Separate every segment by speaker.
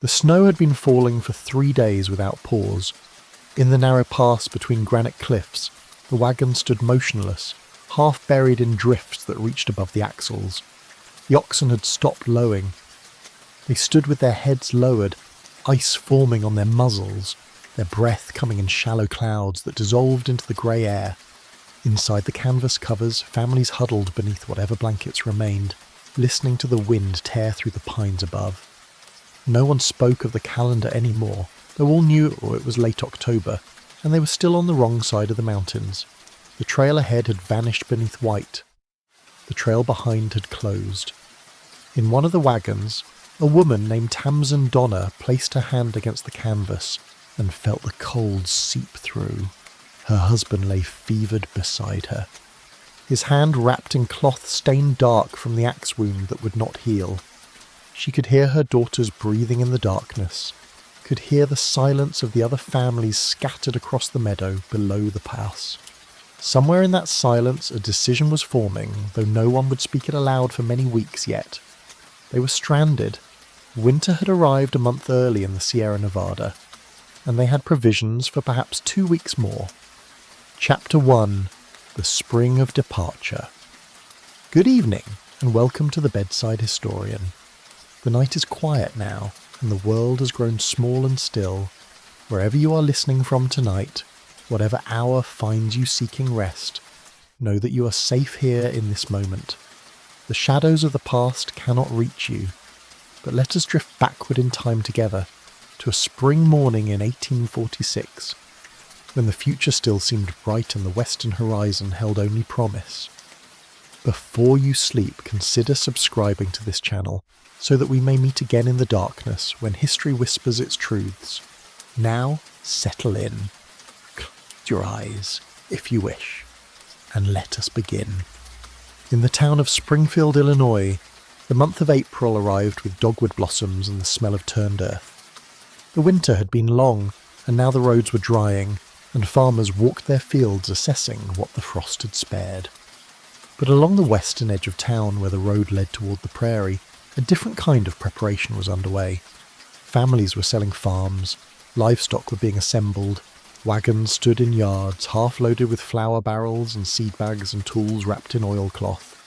Speaker 1: The snow had been falling for 3 days without pause. In the narrow pass between granite cliffs, the wagon stood motionless, half buried in drifts that reached above the axles. The oxen had stopped lowing. They stood with their heads lowered, ice forming on their muzzles, their breath coming in shallow clouds that dissolved into the grey air. Inside the canvas covers, families huddled beneath whatever blankets remained, listening to the wind tear through the pines above. No one spoke of the calendar anymore, though all knew it was late October, and they were still on the wrong side of the mountains. The trail ahead had vanished beneath white. The trail behind had closed. In one of the wagons, a woman named Tamsin Donner placed her hand against the canvas and felt the cold seep through. Her husband lay fevered beside her, his hand wrapped in cloth stained dark from the axe wound that would not heal. She could hear her daughters breathing in the darkness, could hear the silence of the other families scattered across the meadow below the pass. Somewhere in that silence a decision was forming, though no one would speak it aloud for many weeks yet. They were stranded. Winter had arrived a month early in the Sierra Nevada, and they had provisions for perhaps 2 weeks more. Chapter 1. The Spring of Departure. Good evening, and welcome to the Bedside Historian. The night is quiet now, and the world has grown small and still. Wherever you are listening from tonight, whatever hour finds you seeking rest, know that you are safe here in this moment. The shadows of the past cannot reach you, but let us drift backward in time together to a spring morning in 1846, when the future still seemed bright and the western horizon held only promise. Before you sleep, consider subscribing to this channel so that we may meet again in the darkness when history whispers its truths. Now, settle in. Close your eyes, if you wish, and let us begin. In the town of Springfield, Illinois, the month of April arrived with dogwood blossoms and the smell of turned earth. The winter had been long, and now the roads were drying, and farmers walked their fields assessing what the frost had spared. But along the western edge of town, where the road led toward the prairie, a different kind of preparation was underway. Families were selling farms, livestock were being assembled, wagons stood in yards, half-loaded with flour barrels and seed bags and tools wrapped in oilcloth.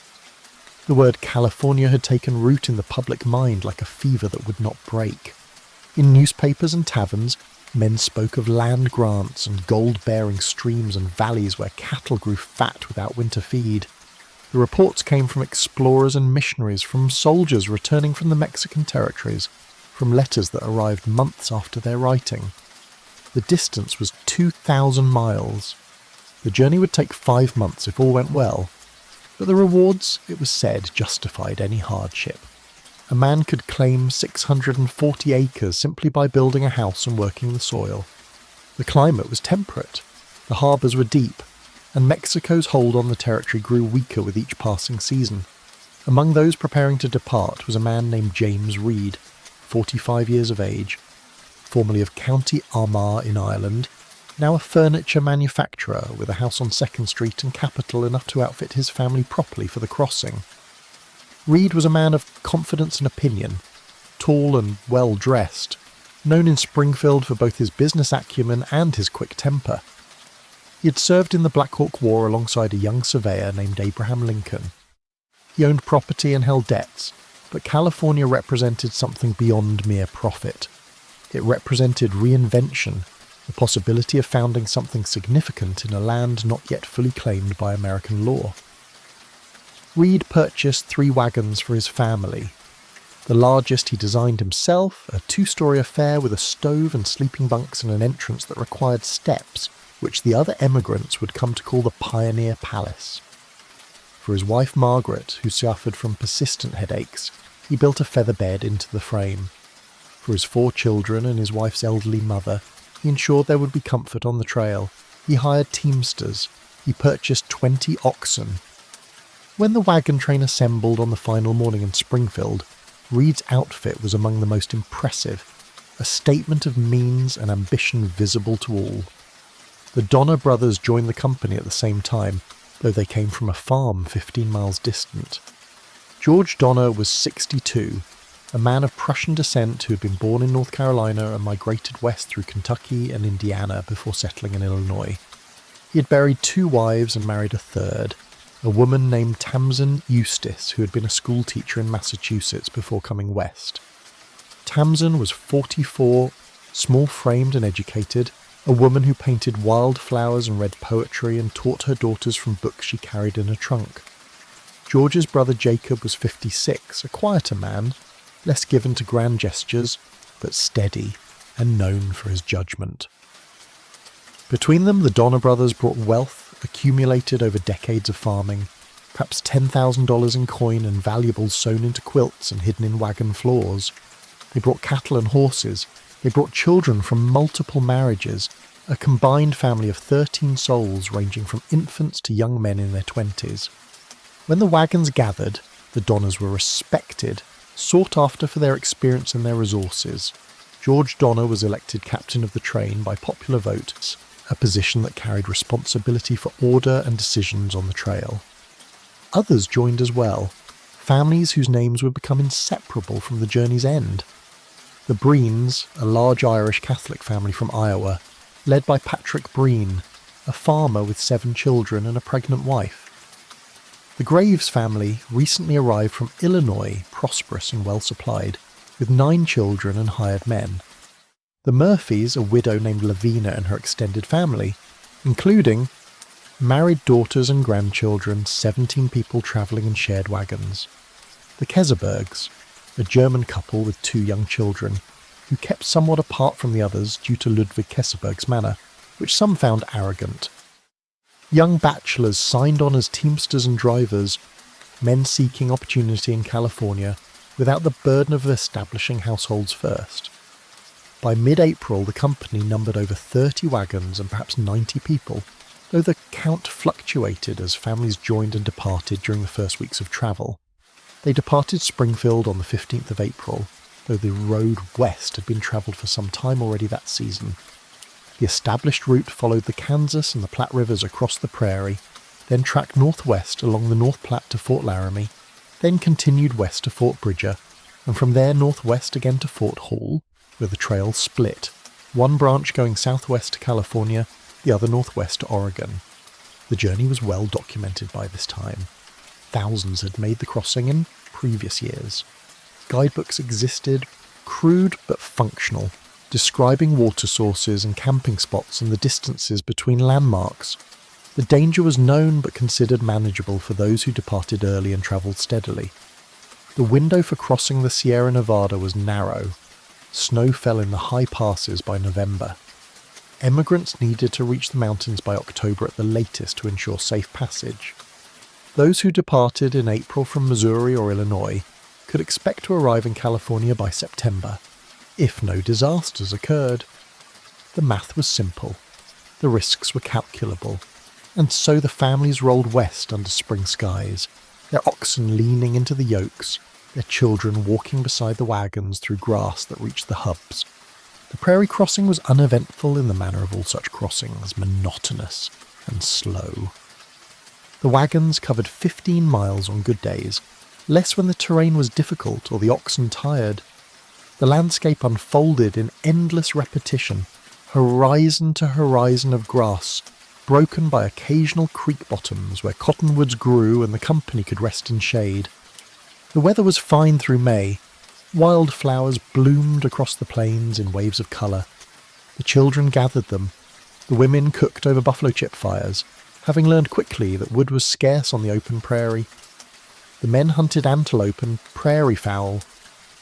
Speaker 1: The word California had taken root in the public mind like a fever that would not break. In newspapers and taverns, men spoke of land grants and gold-bearing streams and valleys where cattle grew fat without winter feed. The reports came from explorers and missionaries, from soldiers returning from the Mexican territories, from letters that arrived months after their writing. The distance was 2,000 miles. The journey would take 5 months if all went well, but the rewards, it was said, justified any hardship. A man could claim 640 acres simply by building a house and working the soil. The climate was temperate, the harbours were deep, and Mexico's hold on the territory grew weaker with each passing season. Among those preparing to depart was a man named James Reed, 45 years of age, formerly of County Armagh in Ireland, now a furniture manufacturer with a house on 2nd Street and capital enough to outfit his family properly for the crossing. Reed was a man of confidence and opinion, tall and well-dressed, known in Springfield for both his business acumen and his quick temper. He had served in the Black Hawk War alongside a young surveyor named Abraham Lincoln. He owned property and held debts, but California represented something beyond mere profit. It represented reinvention, the possibility of founding something significant in a land not yet fully claimed by American law. Reed purchased 3 wagons for his family. The largest he designed himself, a 2-story affair with a stove and sleeping bunks and an entrance that required steps, which the other emigrants would come to call the Pioneer Palace. For his wife Margaret, who suffered from persistent headaches, he built a feather bed into the frame. For his 4 children and his wife's elderly mother, he ensured there would be comfort on the trail. He hired teamsters. He purchased 20 oxen. When the wagon train assembled on the final morning in Springfield, Reed's outfit was among the most impressive, a statement of means and ambition visible to all. The Donner brothers joined the company at the same time, though they came from a farm 15 miles distant. George Donner was 62, a man of Prussian descent who had been born in North Carolina and migrated west through Kentucky and Indiana before settling in Illinois. He had buried 2 wives and married a third, a woman named Tamsin Eustace, who had been a schoolteacher in Massachusetts before coming west. Tamsin was 44, small-framed and educated, a woman who painted wildflowers and read poetry and taught her daughters from books she carried in a trunk. George's brother Jacob was 56, a quieter man, less given to grand gestures, but steady and known for his judgment. Between them, the Donner brothers brought wealth accumulated over decades of farming, perhaps $10,000 in coin and valuables sewn into quilts and hidden in wagon floors. They brought cattle and horses. They brought children from multiple marriages, a combined family of 13 souls ranging from infants to young men in their 20s. When the wagons gathered, the Donners were respected, sought after for their experience and their resources. George Donner was elected captain of the train by popular vote, a position that carried responsibility for order and decisions on the trail. Others joined as well, families whose names would become inseparable from the journey's end. The Breens, a large Irish Catholic family from Iowa, led by Patrick Breen, a farmer with 7 children and a pregnant wife. The Graves family recently arrived from Illinois, prosperous and well-supplied, with 9 children and hired men. The Murphys, a widow named Lavina and her extended family, including married daughters and grandchildren, 17 people travelling in shared wagons. The Kesebergs, a German couple with 2 young children, who kept somewhat apart from the others due to Ludwig Keseberg's manner, which some found arrogant. Young bachelors signed on as teamsters and drivers, men seeking opportunity in California without the burden of establishing households first. By mid-April, the company numbered over 30 wagons and perhaps 90 people, though the count fluctuated as families joined and departed during the first weeks of travel. They departed Springfield on the 15th of April, though the road west had been travelled for some time already that season. The established route followed the Kansas and the Platte rivers across the prairie, then tracked northwest along the North Platte to Fort Laramie, then continued west to Fort Bridger, and from there northwest again to Fort Hall, where the trail split, one branch going southwest to California, the other northwest to Oregon. The journey was well documented by this time. Thousands had made the crossing in previous years. Guidebooks existed, crude but functional, describing water sources and camping spots and the distances between landmarks. The danger was known but considered manageable for those who departed early and travelled steadily. The window for crossing the Sierra Nevada was narrow. Snow fell in the high passes by November. Emigrants needed to reach the mountains by October at the latest to ensure safe passage. Those who departed in April from Missouri or Illinois could expect to arrive in California by September, if no disasters occurred. The math was simple, the risks were calculable, and so the families rolled west under spring skies, their oxen leaning into the yokes, their children walking beside the wagons through grass that reached the hubs. The prairie crossing was uneventful in the manner of all such crossings, monotonous and slow. The wagons covered 15 miles on good days, less when the terrain was difficult or the oxen tired. The landscape unfolded in endless repetition, horizon to horizon of grass, broken by occasional creek bottoms where cottonwoods grew and the company could rest in shade. The weather was fine through May. Wildflowers bloomed across the plains in waves of colour. The children gathered them. The women cooked over buffalo chip fires, having learned quickly that wood was scarce on the open prairie. The men hunted antelope and prairie fowl.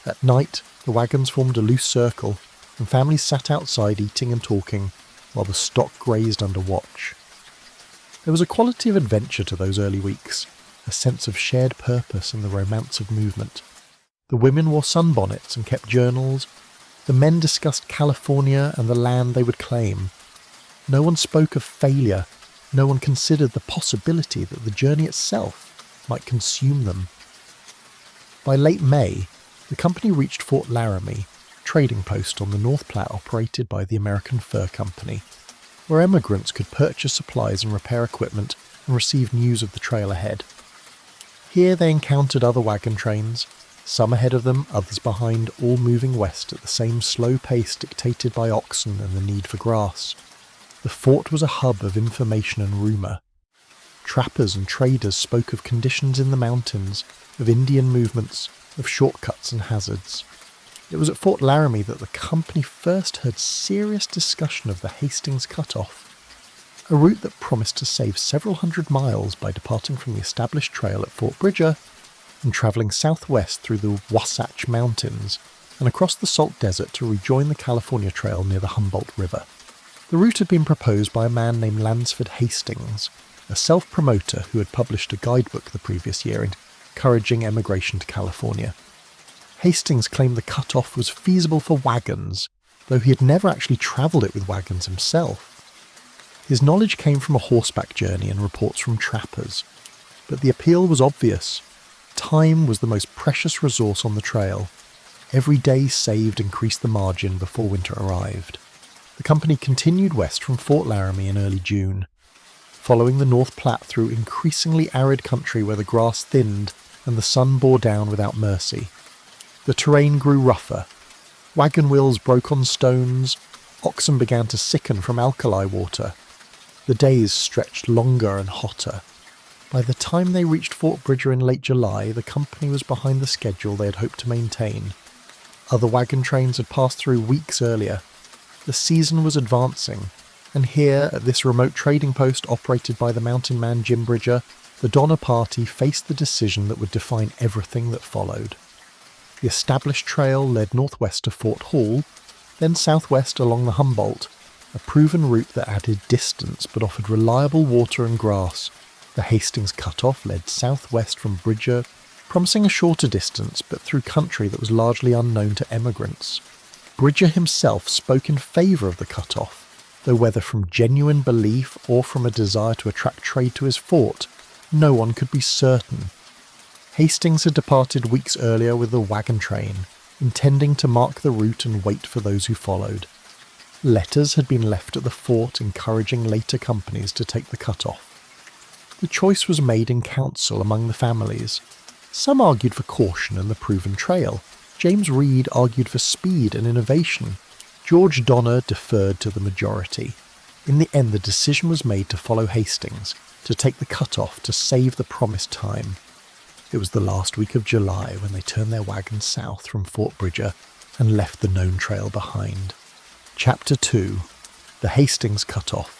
Speaker 1: At night, the wagons formed a loose circle, and families sat outside eating and talking, while the stock grazed under watch. There was a quality of adventure to those early weeks, a sense of shared purpose and the romance of movement. The women wore sunbonnets and kept journals. The men discussed California and the land they would claim. No one spoke of failure. No one considered the possibility that the journey itself might consume them. By late May, the company reached Fort Laramie, a trading post on the North Platte operated by the American Fur Company, where emigrants could purchase supplies and repair equipment and receive news of the trail ahead. Here they encountered other wagon trains, Some ahead of them, others behind, all moving west at the same slow pace dictated by oxen and the need for grass. The fort was a hub of information and rumour. Trappers and traders spoke of conditions in the mountains, of Indian movements, of shortcuts and hazards. It was at Fort Laramie that the company first heard serious discussion of the Hastings Cutoff, a route that promised to save several hundred miles by departing from the established trail at Fort Bridger and travelling southwest through the Wasatch Mountains and across the Salt Desert to rejoin the California Trail near the Humboldt River. The route had been proposed by a man named Lansford Hastings, a self-promoter who had published a guidebook the previous year encouraging emigration to California. Hastings claimed the cutoff was feasible for wagons, though he had never actually travelled it with wagons himself. His knowledge came from a horseback journey and reports from trappers, but the appeal was obvious. Time was the most precious resource on the trail. Every day saved increased the margin before winter arrived. The company continued west from Fort Laramie in early June, following the North Platte through increasingly arid country where the grass thinned and the sun bore down without mercy. The terrain grew rougher. Wagon wheels broke on stones. Oxen began to sicken from alkali water. The days stretched longer and hotter. By the time they reached Fort Bridger in late July, the company was behind the schedule they had hoped to maintain. Other wagon trains had passed through weeks earlier. The season was advancing, and here, at this remote trading post operated by the mountain man Jim Bridger, the Donner Party faced the decision that would define everything that followed. The established trail led northwest to Fort Hall, then southwest along the Humboldt, a proven route that added distance but offered reliable water and grass. The Hastings Cutoff led southwest from Bridger, promising a shorter distance but through country that was largely unknown to emigrants. Bridger himself spoke in favour of the cutoff, though whether from genuine belief or from a desire to attract trade to his fort, no one could be certain. Hastings had departed weeks earlier with the wagon train, intending to mark the route and wait for those who followed. Letters had been left at the fort encouraging later companies to take the cutoff. The choice was made in council among the families. Some argued for caution and the proven trail. James Reed argued for speed and innovation. George Donner deferred to the majority. In the end, the decision was made to follow Hastings, to take the cutoff to save the promised time. It was the last week of July when they turned their wagons south from Fort Bridger and left the known trail behind. Chapter 2. The Hastings Cutoff.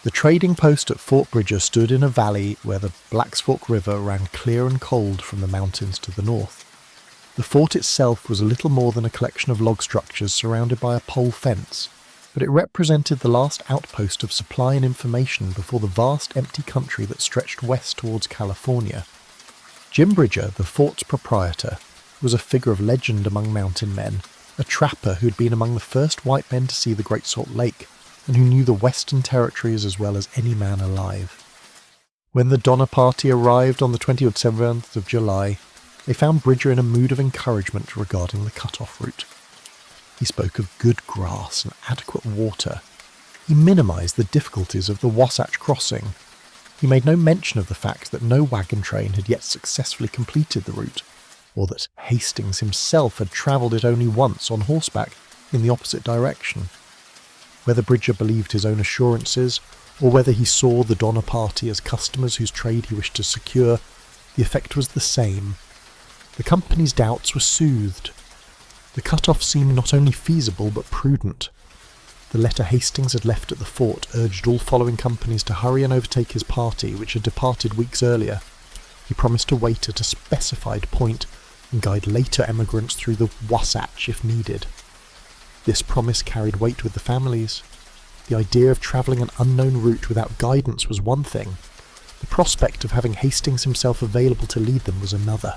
Speaker 1: The trading post at Fort Bridger stood in a valley where the Black's Fork River ran clear and cold from the mountains to the north. The fort itself was little more than a collection of log structures surrounded by a pole fence, but it represented the last outpost of supply and information before the vast empty country that stretched west towards California. Jim Bridger, the fort's proprietor, was a figure of legend among mountain men, a trapper who had been among the first white men to see the Great Salt Lake, and who knew the Western Territories as well as any man alive. When the Donner Party arrived on the 27th of July, they found Bridger in a mood of encouragement regarding the cut-off route. He spoke of good grass and adequate water. He minimised the difficulties of the Wasatch crossing. He made no mention of the fact that no wagon train had yet successfully completed the route, or that Hastings himself had travelled it only once on horseback in the opposite direction. Whether Bridger believed his own assurances, or whether he saw the Donner Party as customers whose trade he wished to secure, the effect was the same. The company's doubts were soothed. The cut-off seemed not only feasible but prudent. The letter Hastings had left at the fort urged all following companies to hurry and overtake his party, which had departed weeks earlier. He promised to wait at a specified point and guide later emigrants through the Wasatch if needed. This promise carried weight with the families. The idea of travelling an unknown route without guidance was one thing. The prospect of having Hastings himself available to lead them was another.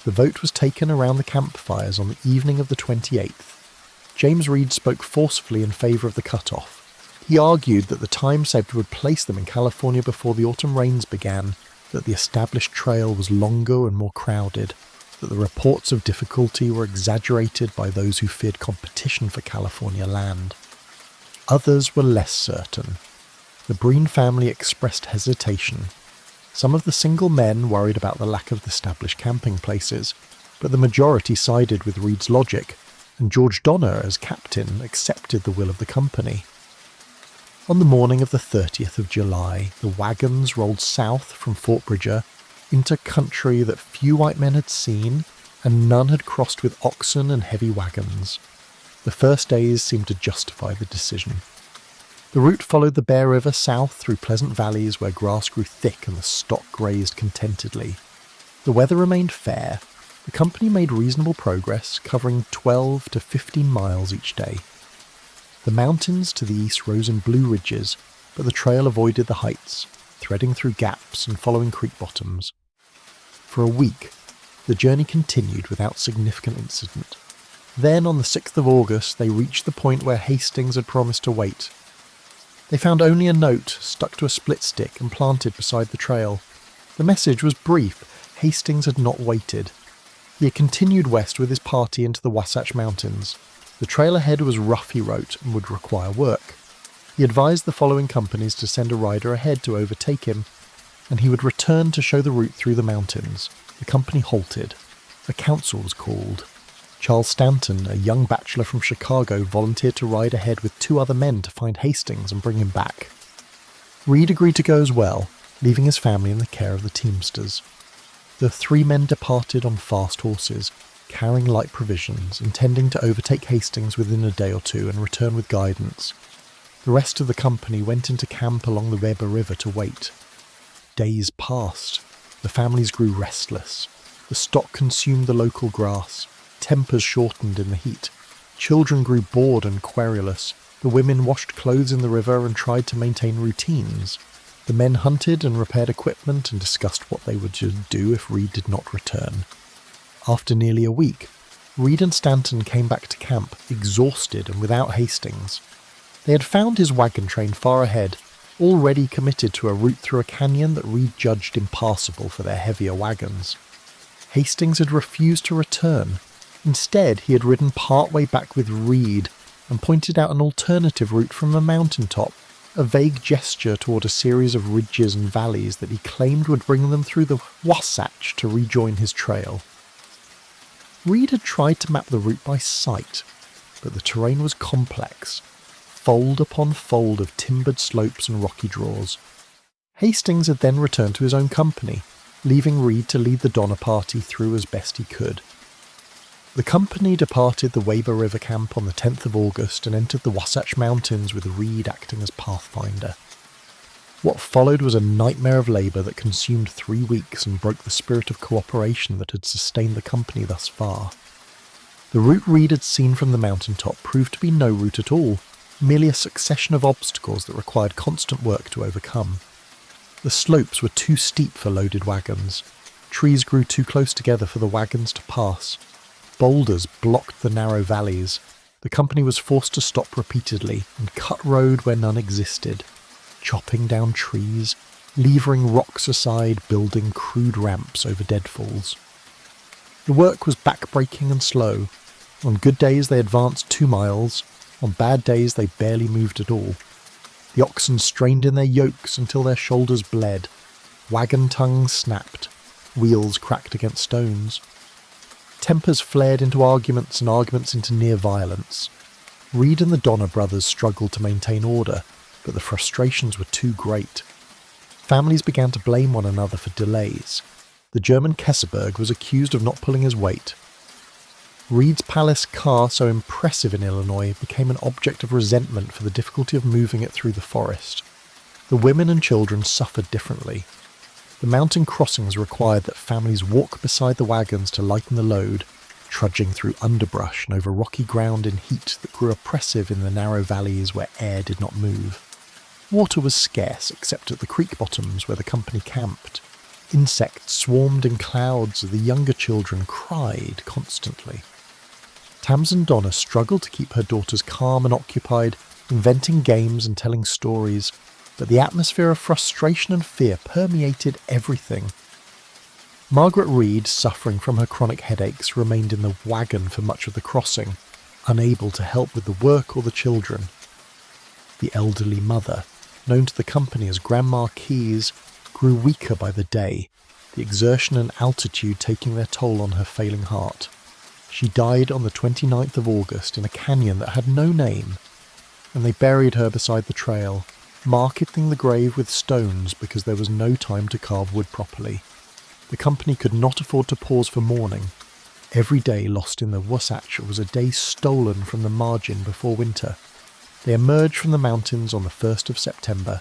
Speaker 1: The vote was taken around the campfires on the evening of the 28th. James Reed spoke forcefully in favour of the cut-off. He argued that the time saved would place them in California before the autumn rains began, that the established trail was longer and more crowded, that the reports of difficulty were exaggerated by those who feared competition for California land. Others were less certain. The Breen family expressed hesitation. Some of the single men worried about the lack of established camping places. but the majority sided with Reed's logic, and George Donner, as captain, accepted the will of the company. On the morning of the 30th of July, the wagons rolled south from Fort Bridger into country that few white men had seen, and none had crossed with oxen and heavy wagons. The first days seemed to justify the decision. The route followed the Bear River south through pleasant valleys where grass grew thick and the stock grazed contentedly. The weather remained fair. The company made reasonable progress, covering 12 to 15 miles each day. The mountains to the east rose in blue ridges, but the trail avoided the heights, threading through gaps and following creek bottoms. For a week, the journey continued without significant incident. Then, on the 6th of August, they reached the point where Hastings had promised to wait. They found only a note stuck to a split stick and planted beside the trail. The message was brief. Hastings had not waited. He had continued west with his party into the Wasatch Mountains. The trail ahead was rough, he wrote, and would require work. He advised the following companies to send a rider ahead to overtake him, and he would return to show the route through the mountains. The company halted. A council was called. Charles Stanton, a young bachelor from Chicago, volunteered to ride ahead with 2 other men to find Hastings and bring him back. Reed agreed to go as well, leaving his family in the care of the teamsters. The 3 men departed on fast horses, carrying light provisions, intending to overtake Hastings within a day or 2 and return with guidance. The rest of the company went into camp along the Weber River to wait. Days passed. The families grew restless. The stock consumed the local grass. Tempers shortened in the heat. Children grew bored and querulous. The women washed clothes in the river and tried to maintain routines. The men hunted and repaired equipment and discussed what they would do if Reed did not return. After nearly a week, Reed and Stanton came back to camp, exhausted and without Hastings. They had found his wagon train far ahead, already committed to a route through a canyon that Reed judged impassable for their heavier wagons. Hastings had refused to return. Instead, he had ridden partway back with Reed and pointed out an alternative route from a mountaintop, a vague gesture toward a series of ridges and valleys that he claimed would bring them through the Wasatch to rejoin his trail. Reed had tried to map the route by sight, but the terrain was complex, fold upon fold of timbered slopes and rocky draws. Hastings had then returned to his own company, leaving Reed to lead the Donner Party through as best he could. The company departed the Weber River camp on the 10th of August and entered the Wasatch Mountains with Reed acting as pathfinder. What followed was a nightmare of labour that consumed 3 weeks and broke the spirit of cooperation that had sustained the company thus far. The route Reed had seen from the mountaintop proved to be no route at all, merely a succession of obstacles that required constant work to overcome. The slopes were too steep for loaded wagons. Trees grew too close together for the wagons to pass. Boulders blocked the narrow valleys. The company was forced to stop repeatedly and cut road where none existed, chopping down trees, levering rocks aside, building crude ramps over deadfalls. The work was back-breaking and slow. On good days they advanced 2 miles, on bad days they barely moved at all. The oxen strained in their yokes until their shoulders bled. Wagon tongues snapped. Wheels cracked against stones. Tempers flared into arguments and arguments into near violence. Reed and the Donner brothers struggled to maintain order, but the frustrations were too great. Families began to blame one another for delays. The German Kesselberg was accused of not pulling his weight. Reed's Palace car, so impressive in Illinois, became an object of resentment for the difficulty of moving it through the forest. The women and children suffered differently. The mountain crossings required that families walk beside the wagons to lighten the load, trudging through underbrush and over rocky ground in heat that grew oppressive in the narrow valleys where air did not move. Water was scarce except at the creek bottoms where the company camped. Insects swarmed in clouds, the younger children cried constantly. Tamsen Donner struggled to keep her daughters calm and occupied, inventing games and telling stories, but the atmosphere of frustration and fear permeated everything. Margaret Reed, suffering from her chronic headaches, remained in the wagon for much of the crossing, unable to help with the work or the children. The elderly mother, known to the company as Grandma Keys, grew weaker by the day, the exertion and altitude taking their toll on her failing heart. She died on the 29th of August in a canyon that had no name, and they buried her beside the trail, marking the grave with stones because there was no time to carve wood properly. The company could not afford to pause for mourning. Every day lost in the Wasatch was a day stolen from the margin before winter. They emerged from the mountains on the 1st of September,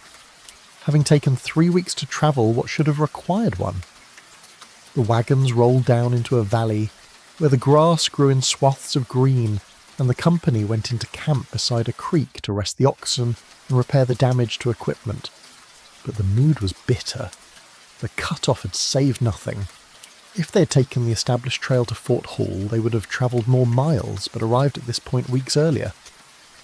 Speaker 1: having taken 3 weeks to travel what should have required one. The wagons rolled down into a valley where the grass grew in swaths of green, and the company went into camp beside a creek to rest the oxen and repair the damage to equipment. But the mood was bitter. The cutoff had saved nothing. If they had taken the established trail to Fort Hall, they would have travelled more miles, but arrived at this point weeks earlier.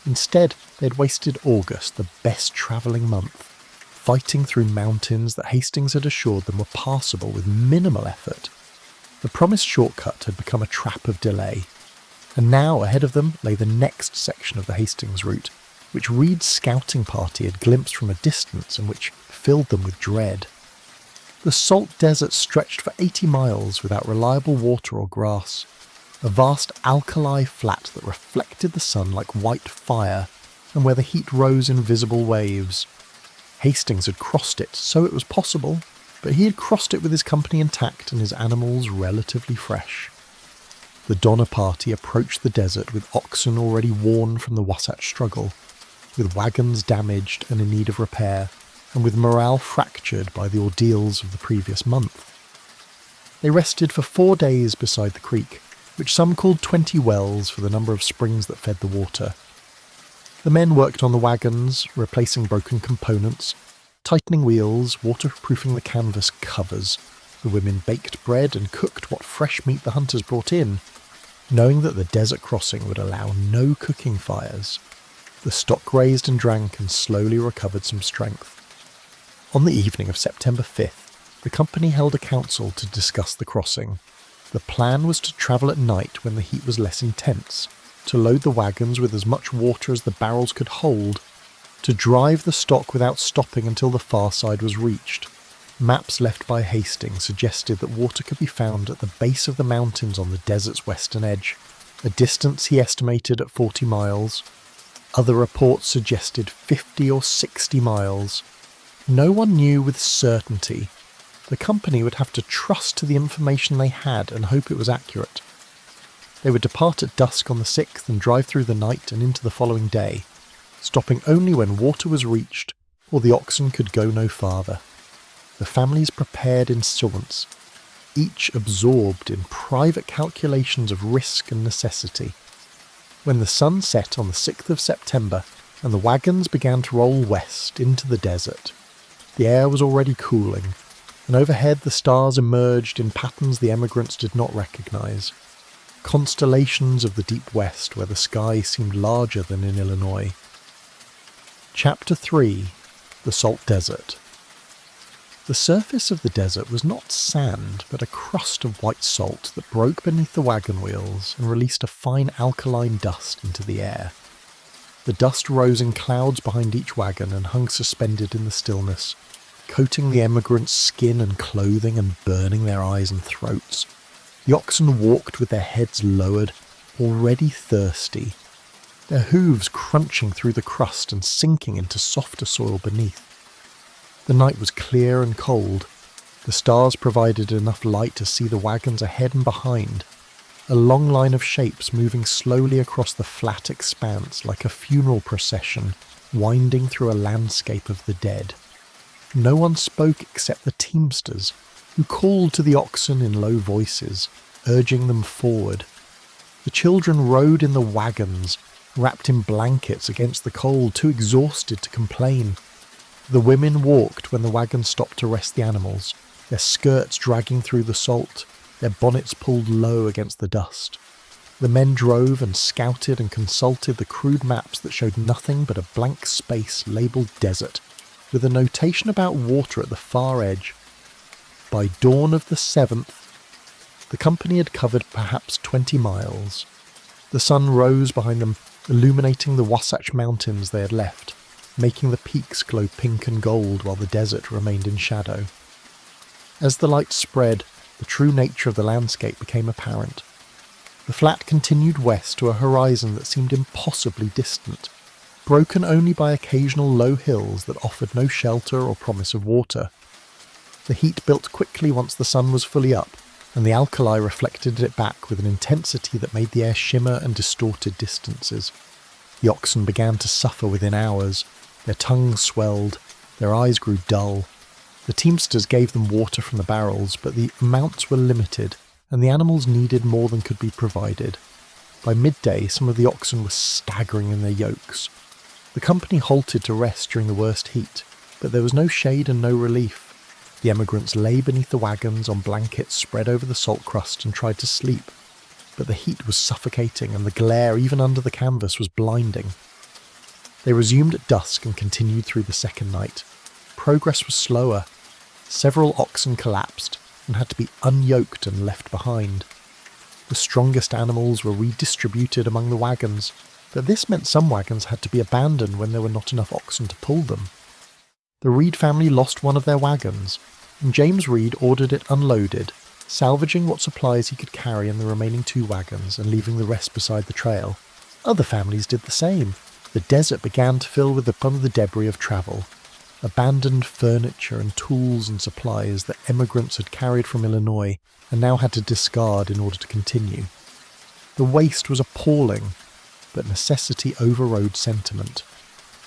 Speaker 1: Instead, they had wasted August, the best travelling month, fighting through mountains that Hastings had assured them were passable with minimal effort. The promised shortcut had become a trap of delay, and now ahead of them lay the next section of the Hastings route, which Reed's scouting party had glimpsed from a distance and which filled them with dread. The salt desert stretched for 80 miles without reliable water or grass, a vast alkali flat that reflected the sun like white fire, and where the heat rose in visible waves. Hastings had crossed it, so it was possible, but he had crossed it with his company intact and his animals relatively fresh. The Donner Party approached the desert with oxen already worn from the Wasatch struggle, with wagons damaged and in need of repair, and with morale fractured by the ordeals of the previous month. They rested for 4 days beside the creek, which some called 20 wells for the number of springs that fed the water. The men worked on the wagons, replacing broken components, tightening wheels, waterproofing the canvas covers. The women baked bread and cooked what fresh meat the hunters brought in, knowing that the desert crossing would allow no cooking fires. The stock grazed and drank and slowly recovered some strength. On the evening of September 5th, the company held a council to discuss the crossing. The plan was to travel at night when the heat was less intense, to load the wagons with as much water as the barrels could hold, to drive the stock without stopping until the far side was reached. Maps left by Hastings suggested that water could be found at the base of the mountains on the desert's western edge, a distance he estimated at 40 miles. Other reports suggested 50 or 60 miles. No one knew with certainty. The company would have to trust to the information they had and hope it was accurate. They would depart at dusk on the 6th and drive through the night and into the following day, stopping only when water was reached or the oxen could go no farther. The families prepared in silence, each absorbed in private calculations of risk and necessity. When the sun set on the 6th of September and the wagons began to roll west into the desert, the air was already cooling, and overhead the stars emerged in patterns the emigrants did not recognise. Constellations of the deep west where the sky seemed larger than in Illinois. Chapter 3. The Salt Desert. The surface of the desert was not sand, but a crust of white salt that broke beneath the wagon wheels and released a fine alkaline dust into the air. The dust rose in clouds behind each wagon and hung suspended in the stillness, coating the emigrants' skin and clothing and burning their eyes and throats. The oxen walked with their heads lowered, already thirsty, their hooves crunching through the crust and sinking into softer soil beneath. The night was clear and cold. The stars provided enough light to see the wagons ahead and behind, a long line of shapes moving slowly across the flat expanse like a funeral procession winding through a landscape of the dead. No one spoke except the teamsters, who called to the oxen in low voices, urging them forward. The children rode in the wagons, wrapped in blankets against the cold, too exhausted to complain. The women walked when the wagon stopped to rest the animals, their skirts dragging through the salt, their bonnets pulled low against the dust. The men drove and scouted and consulted the crude maps that showed nothing but a blank space labelled desert, with a notation about water at the far edge. By dawn of the 7th, the company had covered perhaps 20 miles. The sun rose behind them, illuminating the Wasatch Mountains they had left, making the peaks glow pink and gold while the desert remained in shadow. As the light spread, the true nature of the landscape became apparent. The flat continued west to a horizon that seemed impossibly distant, broken only by occasional low hills that offered no shelter or promise of water. The heat built quickly once the sun was fully up, and the alkali reflected it back with an intensity that made the air shimmer and distorted distances. The oxen began to suffer within hours. Their tongues swelled, their eyes grew dull. The teamsters gave them water from the barrels, but the amounts were limited, and the animals needed more than could be provided. By midday, some of the oxen were staggering in their yokes. The company halted to rest during the worst heat, but there was no shade and no relief. The emigrants lay beneath the wagons on blankets spread over the salt crust and tried to sleep, but the heat was suffocating and the glare even under the canvas was blinding. They resumed at dusk and continued through the second night. Progress was slower. Several oxen collapsed and had to be unyoked and left behind. The strongest animals were redistributed among the wagons, but this meant some wagons had to be abandoned when there were not enough oxen to pull them. The Reed family lost one of their wagons, and James Reed ordered it unloaded, salvaging what supplies he could carry in the remaining 2 wagons and leaving the rest beside the trail. Other families did the same. The desert began to fill with the debris of travel, abandoned furniture and tools and supplies that emigrants had carried from Illinois and now had to discard in order to continue. The waste was appalling, but necessity overrode sentiment.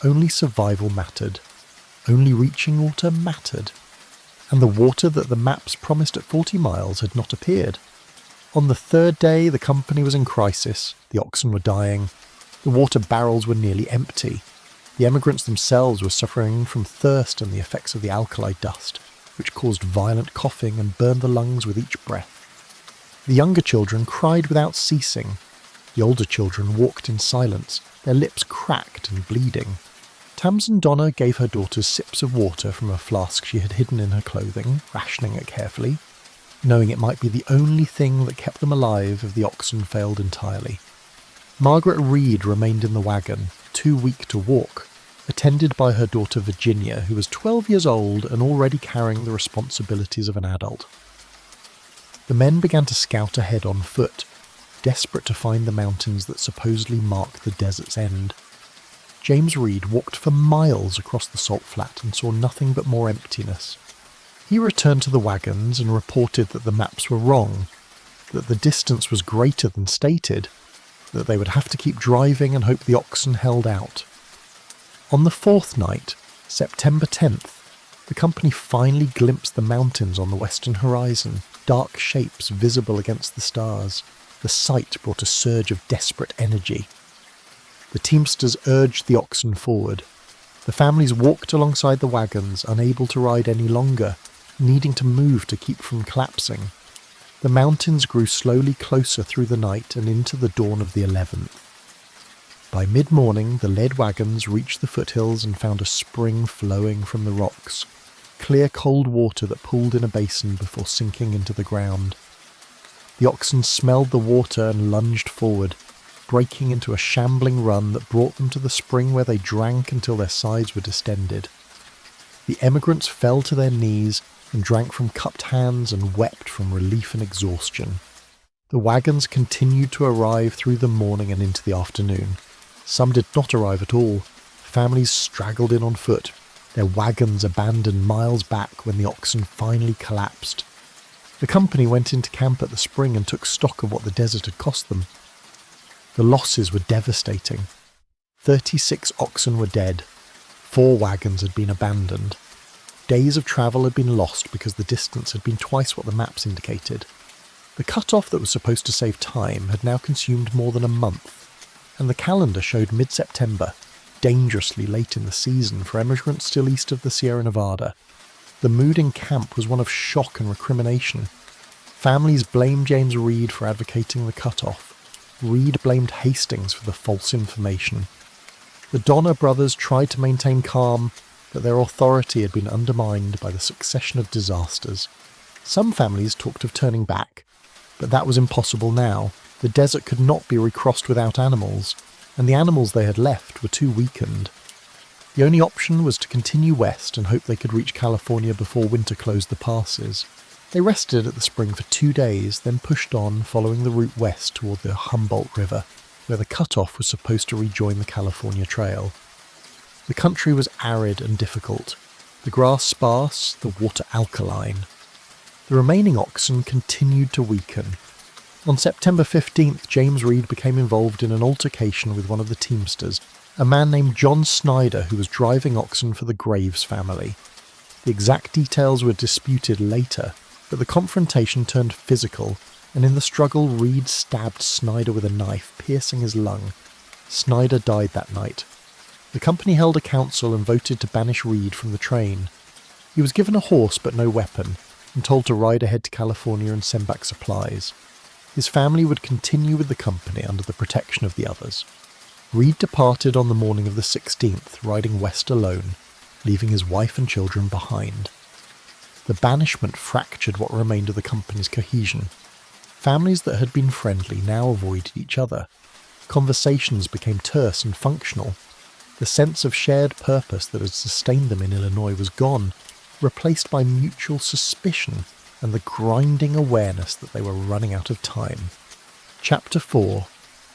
Speaker 1: Only survival mattered. Only reaching water mattered. And the water that the maps promised at 40 miles had not appeared. On the 3rd day, the company was in crisis. The oxen were dying. The water barrels were nearly empty. The emigrants themselves were suffering from thirst and the effects of the alkali dust, which caused violent coughing and burned the lungs with each breath. The younger children cried without ceasing. The older children walked in silence, their lips cracked and bleeding. Tamsin Donna gave her daughters sips of water from a flask she had hidden in her clothing, rationing it carefully, knowing it might be the only thing that kept them alive if the oxen failed entirely. Margaret Reed remained in the wagon, too weak to walk, attended by her daughter Virginia, who was 12 years old and already carrying the responsibilities of an adult. The men began to scout ahead on foot, desperate to find the mountains that supposedly mark the desert's end. James Reed walked for miles across the salt flat and saw nothing but more emptiness. He returned to the wagons and reported that the maps were wrong, that the distance was greater than stated, that they would have to keep driving and hope the oxen held out. On the 4th night, September 10th, the company finally glimpsed the mountains on the western horizon, dark shapes visible against the stars. The sight brought a surge of desperate energy. The teamsters urged the oxen forward. The families walked alongside the wagons, unable to ride any longer, needing to move to keep from collapsing. The mountains grew slowly closer through the night and into the dawn of the 11th. By mid-morning, the lead wagons reached the foothills and found a spring flowing from the rocks, clear cold water that pooled in a basin before sinking into the ground. The oxen smelled the water and lunged forward, breaking into a shambling run that brought them to the spring where they drank until their sides were distended. The emigrants fell to their knees and drank from cupped hands and wept from relief and exhaustion. The wagons continued to arrive through the morning and into the afternoon. Some did not arrive at all. Families straggled in on foot, their wagons abandoned miles back when the oxen finally collapsed. The company went into camp at the spring and took stock of what the desert had cost them. The losses were devastating. 36 oxen were dead. 4 wagons had been abandoned. Days of travel had been lost because the distance had been twice what the maps indicated. The cutoff that was supposed to save time had now consumed more than a month, and the calendar showed mid-September, dangerously late in the season for emigrants still east of the Sierra Nevada. The mood in camp was one of shock and recrimination. Families blamed James Reed for advocating the cutoff. Reed blamed Hastings for the false information. The Donner brothers tried to maintain calm, but their authority had been undermined by the succession of disasters. Some families talked of turning back, but that was impossible now. The desert could not be recrossed without animals, and the animals they had left were too weakened. The only option was to continue west and hope they could reach California before winter closed the passes. They rested at the spring for 2 days, then pushed on, following the route west toward the Humboldt River, where the cutoff was supposed to rejoin the California Trail. The country was arid and difficult, the grass sparse, the water alkaline. The remaining oxen continued to weaken. On September 15th, James Reed became involved in an altercation with one of the teamsters, a man named John Snyder, who was driving oxen for the Graves family. The exact details were disputed later, but the confrontation turned physical, and in the struggle Reed stabbed Snyder with a knife, piercing his lung. Snyder died that night. The company held a council and voted to banish Reed from the train. He was given a horse but no weapon, and told to ride ahead to California and send back supplies. His family would continue with the company under the protection of the others. Reed departed on the morning of the 16th, riding west alone, leaving his wife and children behind. The banishment fractured what remained of the company's cohesion. Families that had been friendly now avoided each other. Conversations became terse and functional. The sense of shared purpose that had sustained them in Illinois was gone, replaced by mutual suspicion and the grinding awareness that they were running out of time. Chapter 4.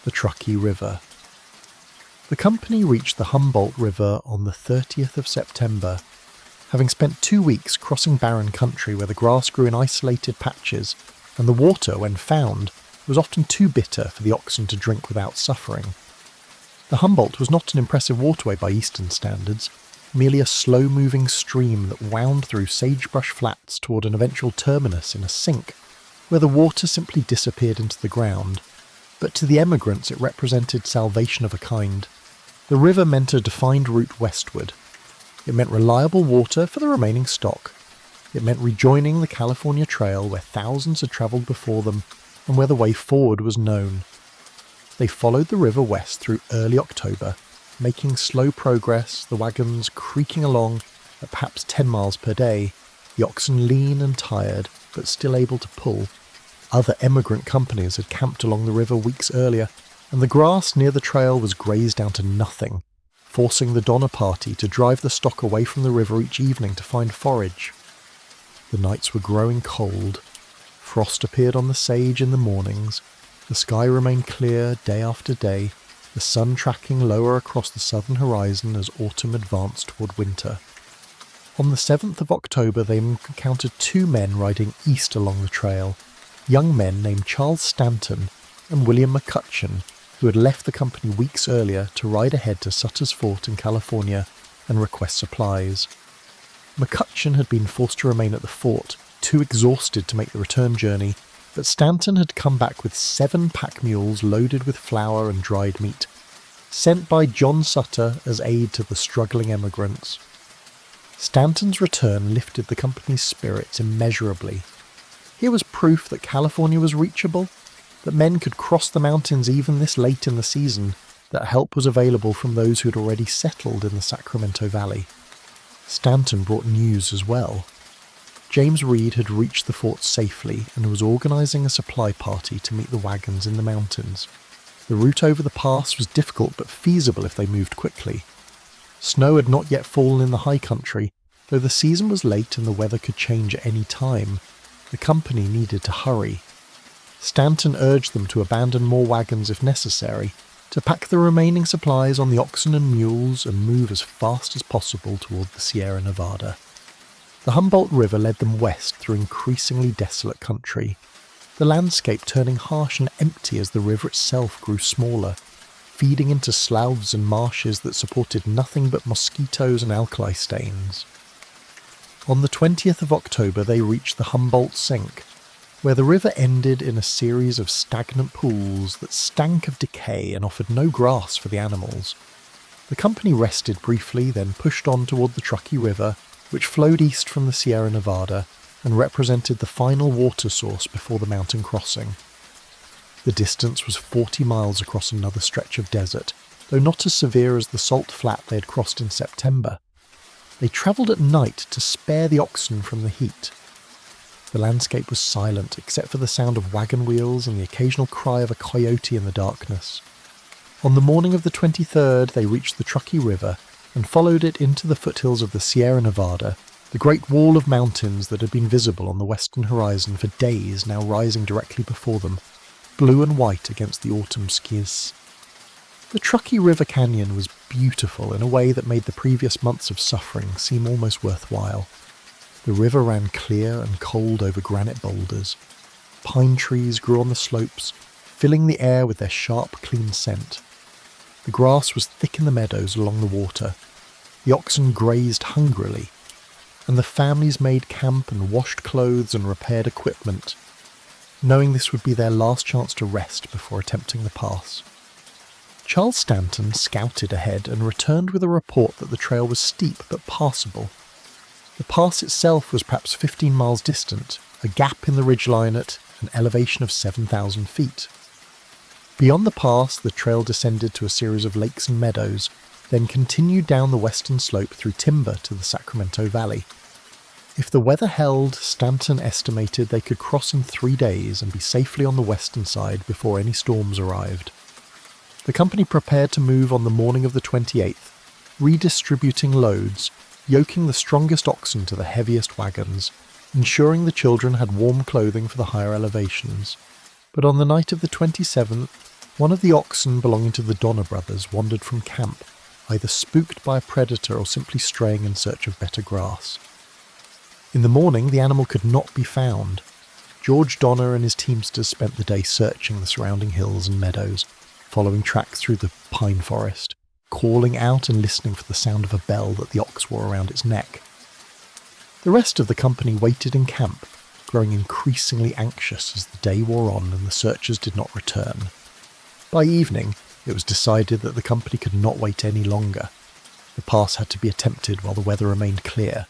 Speaker 1: The Truckee River. The company reached the Humboldt River on the 30th of September, having spent 2 weeks crossing barren country where the grass grew in isolated patches, and the water, when found, was often too bitter for the oxen to drink without suffering. The Humboldt was not an impressive waterway by Eastern standards, merely a slow-moving stream that wound through sagebrush flats toward an eventual terminus in a sink, where the water simply disappeared into the ground. But to the emigrants it represented salvation of a kind. The river meant a defined route westward. It meant reliable water for the remaining stock. It meant rejoining the California Trail where thousands had travelled before them and where the way forward was known. They followed the river west through early October, making slow progress, the wagons creaking along at perhaps 10 miles per day, the oxen lean and tired, but still able to pull. Other emigrant companies had camped along the river weeks earlier, and the grass near the trail was grazed down to nothing, forcing the Donner Party to drive the stock away from the river each evening to find forage. The nights were growing cold. Frost appeared on the sage in the mornings. The sky remained clear day after day, the sun tracking lower across the southern horizon as autumn advanced toward winter. On the 7th of October they encountered 2 men riding east along the trail, young men named Charles Stanton and William McCutcheon, who had left the company weeks earlier to ride ahead to Sutter's Fort in California and request supplies. McCutcheon had been forced to remain at the fort, too exhausted to make the return journey, but Stanton had come back with 7 pack mules loaded with flour and dried meat, sent by John Sutter as aid to the struggling emigrants. Stanton's return lifted the company's spirits immeasurably. Here was proof that California was reachable, that men could cross the mountains even this late in the season, that help was available from those who had already settled in the Sacramento Valley. Stanton brought news as well. James Reed had reached the fort safely and was organising a supply party to meet the wagons in the mountains. The route over the pass was difficult but feasible if they moved quickly. Snow had not yet fallen in the high country, though the season was late and the weather could change at any time. The company needed to hurry. Stanton urged them to abandon more wagons if necessary, to pack the remaining supplies on the oxen and mules and move as fast as possible toward the Sierra Nevada. The Humboldt River led them west through increasingly desolate country, the landscape turning harsh and empty as the river itself grew smaller, feeding into sloughs and marshes that supported nothing but mosquitoes and alkali stains. On the 20th of October they reached the Humboldt Sink, where the river ended in a series of stagnant pools that stank of decay and offered no grass for the animals. The company rested briefly, then pushed on toward the Truckee River, which flowed east from the Sierra Nevada and represented the final water source before the mountain crossing. The distance was 40 miles across another stretch of desert, though not as severe as the salt flat they had crossed in September. They travelled at night to spare the oxen from the heat. The landscape was silent except for the sound of wagon wheels and the occasional cry of a coyote in the darkness. On the morning of the 23rd they reached the Truckee River and followed it into the foothills of the Sierra Nevada, The great wall of mountains that had been visible on the western horizon for days now rising directly before them, blue and white against the autumn skies. The Truckee River Canyon was beautiful in a way that made the previous months of suffering seem almost worthwhile. The river ran clear and cold over granite boulders. Pine trees grew on the slopes, filling the air with their sharp, clean scent. The grass was thick in the meadows along the water. The oxen grazed hungrily, and the families made camp and washed clothes and repaired equipment, knowing this would be their last chance to rest before attempting the pass. Charles Stanton scouted ahead and returned with a report that the trail was steep but passable. The pass itself was perhaps 15 miles distant, a gap in the ridgeline at an elevation of 7,000 feet. Beyond the pass, the trail descended to a series of lakes and meadows, then continued down the western slope through timber to the Sacramento Valley. If the weather held, Stanton estimated they could cross in 3 days and be safely on the western side before any storms arrived. The company prepared to move on the morning of the 28th, redistributing loads, yoking the strongest oxen to the heaviest wagons, ensuring the children had warm clothing for the higher elevations. But on the night of the 27th, one of the oxen belonging to the Donner brothers wandered from camp, either spooked by a predator or simply straying in search of better grass. In the morning, the animal could not be found. George Donner and his teamsters spent the day searching the surrounding hills and meadows, following tracks through the pine forest, calling out and listening for the sound of a bell that the ox wore around its neck. The rest of the company waited in camp, growing increasingly anxious as the day wore on and the searchers did not return. By evening, it was decided that the company could not wait any longer. The pass had to be attempted while the weather remained clear.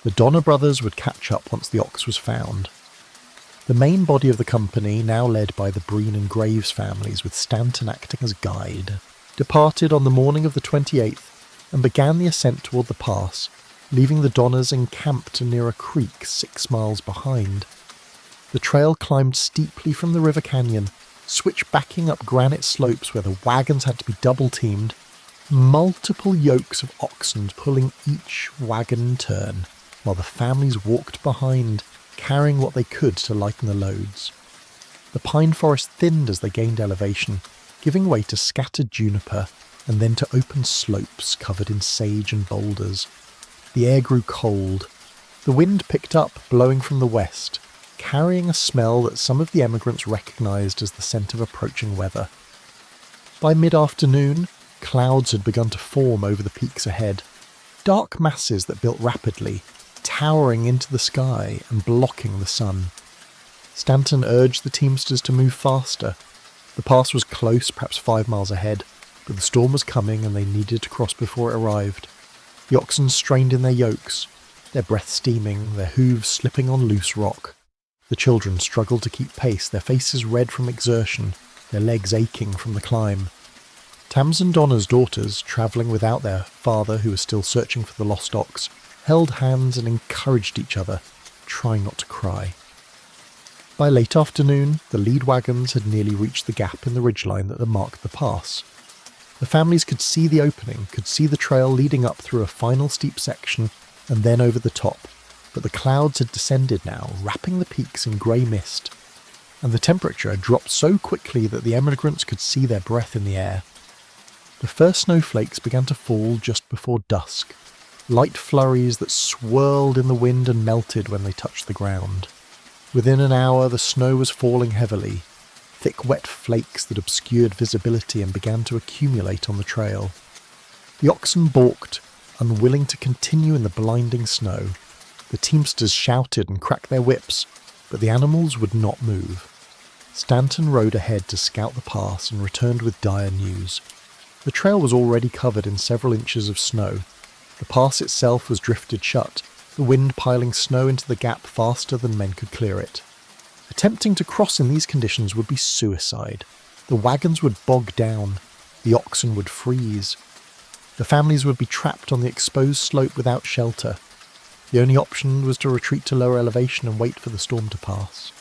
Speaker 1: The Donner brothers would catch up once the ox was found. The main body of the company, now led by the Breen and Graves families with Stanton acting as guide, departed on the morning of the 28th and began the ascent toward the pass, leaving the Donners encamped near a creek 6 miles behind. The trail climbed steeply from the river canyon, switchbacking up granite slopes where the wagons had to be double-teamed, multiple yokes of oxen pulling each wagon in turn, while the families walked behind, carrying what they could to lighten the loads. The pine forest thinned as they gained elevation, giving way to scattered juniper and then to open slopes covered in sage and boulders. The air grew cold. The wind picked up, blowing from the west, carrying a smell that some of the emigrants recognised as the scent of approaching weather. By mid-afternoon, clouds had begun to form over the peaks ahead, dark masses that built rapidly, towering into the sky and blocking the sun. Stanton urged the teamsters to move faster. The pass was close, perhaps 5 miles ahead, but the storm was coming and they needed to cross before it arrived. The oxen strained in their yokes, their breath steaming, their hooves slipping on loose rock. The children struggled to keep pace, their faces red from exertion, their legs aching from the climb. Tamsin Donner's daughters, travelling without their father who was still searching for the lost ox, held hands and encouraged each other, trying not to cry. By late afternoon, the lead wagons had nearly reached the gap in the ridgeline that marked the pass. The families could see the opening, could see the trail leading up through a final steep section and then over the top, but the clouds had descended now, wrapping the peaks in grey mist, and the temperature had dropped so quickly that the emigrants could see their breath in the air. The first snowflakes began to fall just before dusk, light flurries that swirled in the wind and melted when they touched the ground. Within an hour, the snow was falling heavily, thick wet flakes that obscured visibility and began to accumulate on the trail. The oxen balked, unwilling to continue in the blinding snow. The teamsters shouted and cracked their whips, but the animals would not move. Stanton rode ahead to scout the pass and returned with dire news. The trail was already covered in several inches of snow. The pass itself was drifted shut, the wind piling snow into the gap faster than men could clear it. Attempting to cross in these conditions would be suicide. The wagons would bog down, the oxen would freeze. The families would be trapped on the exposed slope without shelter. The only option was to retreat to lower elevation and wait for the storm to pass.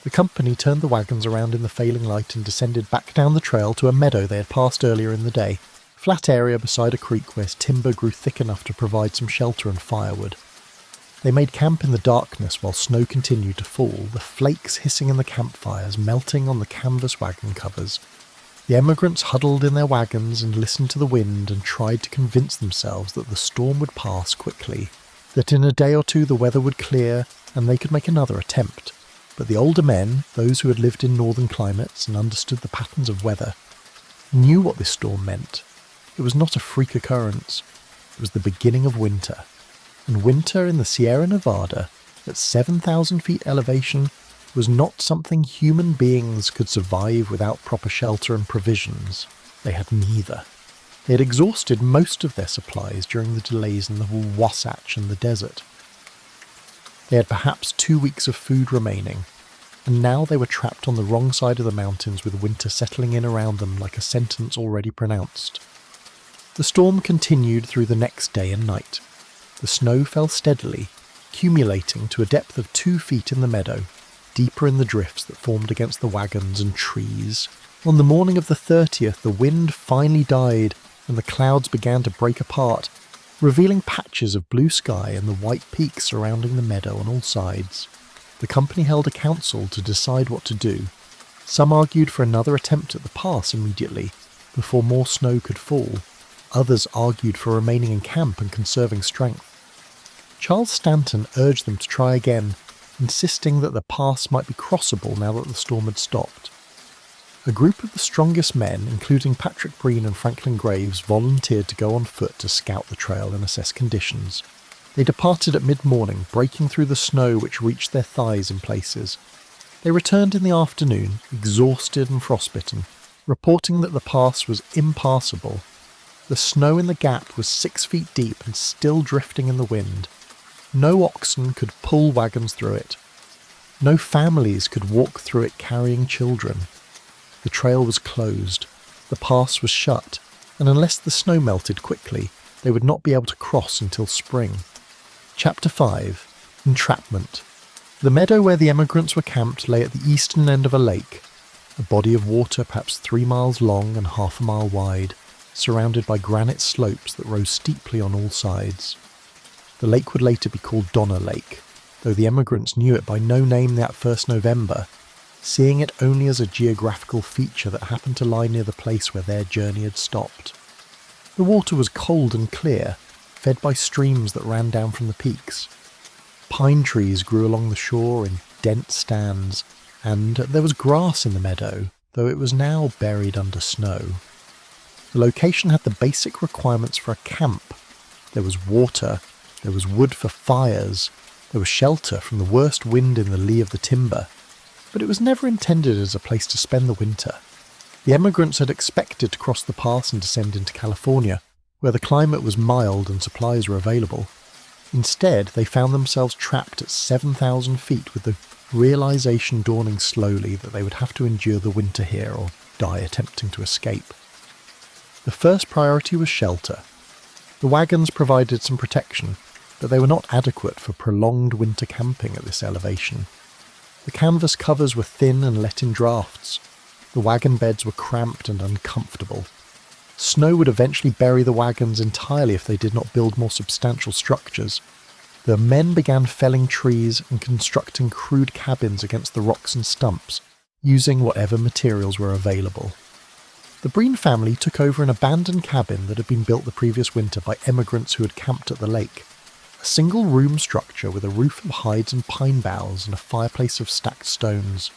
Speaker 1: The company turned the wagons around in the failing light and descended back down the trail to a meadow they had passed earlier in the day, a flat area beside a creek where timber grew thick enough to provide some shelter and firewood. They made camp in the darkness while snow continued to fall, the flakes hissing in the campfires, melting on the canvas wagon covers. The emigrants huddled in their wagons and listened to the wind and tried to convince themselves that the storm would pass quickly, that in a day or two the weather would clear and they could make another attempt. But the older men, those who had lived in northern climates and understood the patterns of weather, knew what this storm meant. It was not a freak occurrence. It was the beginning of winter. And winter in the Sierra Nevada, at 7,000 feet elevation, was not something human beings could survive without proper shelter and provisions. They had neither. They had exhausted most of their supplies during the delays in the Wasatch and the desert. They had perhaps 2 weeks of food remaining, and now they were trapped on the wrong side of the mountains with winter settling in around them like a sentence already pronounced. The storm continued through the next day and night. The snow fell steadily, accumulating to a depth of 2 feet in the meadow, deeper in the drifts that formed against the wagons and trees. On the morning of the 30th, the wind finally died and the clouds began to break apart, revealing patches of blue sky and the white peaks surrounding the meadow on all sides. The company held a council to decide what to do. Some argued for another attempt at the pass immediately, before more snow could fall. Others argued for remaining in camp and conserving strength. Charles Stanton urged them to try again, insisting that the pass might be crossable now that the storm had stopped. A group of the strongest men, including Patrick Breen and Franklin Graves, volunteered to go on foot to scout the trail and assess conditions. They departed at mid-morning, breaking through the snow which reached their thighs in places. They returned in the afternoon, exhausted and frostbitten, reporting that the pass was impassable. The snow in the gap was 6 feet deep and still drifting in the wind. No oxen could pull wagons through it. No families could walk through it carrying children. The trail was closed. The pass was shut, and unless the snow melted quickly, they would not be able to cross until spring. Chapter 5. Entrapment. The meadow where the emigrants were camped lay at the eastern end of a lake, a body of water perhaps 3 miles long and half a mile wide, surrounded by granite slopes that rose steeply on all sides. The lake would later be called Donner Lake, though the emigrants knew it by no name that first November, seeing it only as a geographical feature that happened to lie near the place where their journey had stopped. The water was cold and clear, fed by streams that ran down from the peaks. Pine trees grew along the shore in dense stands, and there was grass in the meadow, though it was now buried under snow. The location had the basic requirements for a camp. There was water, there was wood for fires, there was shelter from the worst wind in the lee of the timber, but it was never intended as a place to spend the winter. The emigrants had expected to cross the pass and descend into California, where the climate was mild and supplies were available. Instead, they found themselves trapped at 7,000 feet with the realization dawning slowly that they would have to endure the winter here or die attempting to escape. The first priority was shelter. The wagons provided some protection, but they were not adequate for prolonged winter camping at this elevation. The canvas covers were thin and let in drafts. The wagon beds were cramped and uncomfortable. Snow would eventually bury the wagons entirely if they did not build more substantial structures. The men began felling trees and constructing crude cabins against the rocks and stumps, using whatever materials were available. The Breen family took over an abandoned cabin that had been built the previous winter by emigrants who had camped at the lake. A single-room structure with a roof of hides and pine boughs and a fireplace of stacked stones.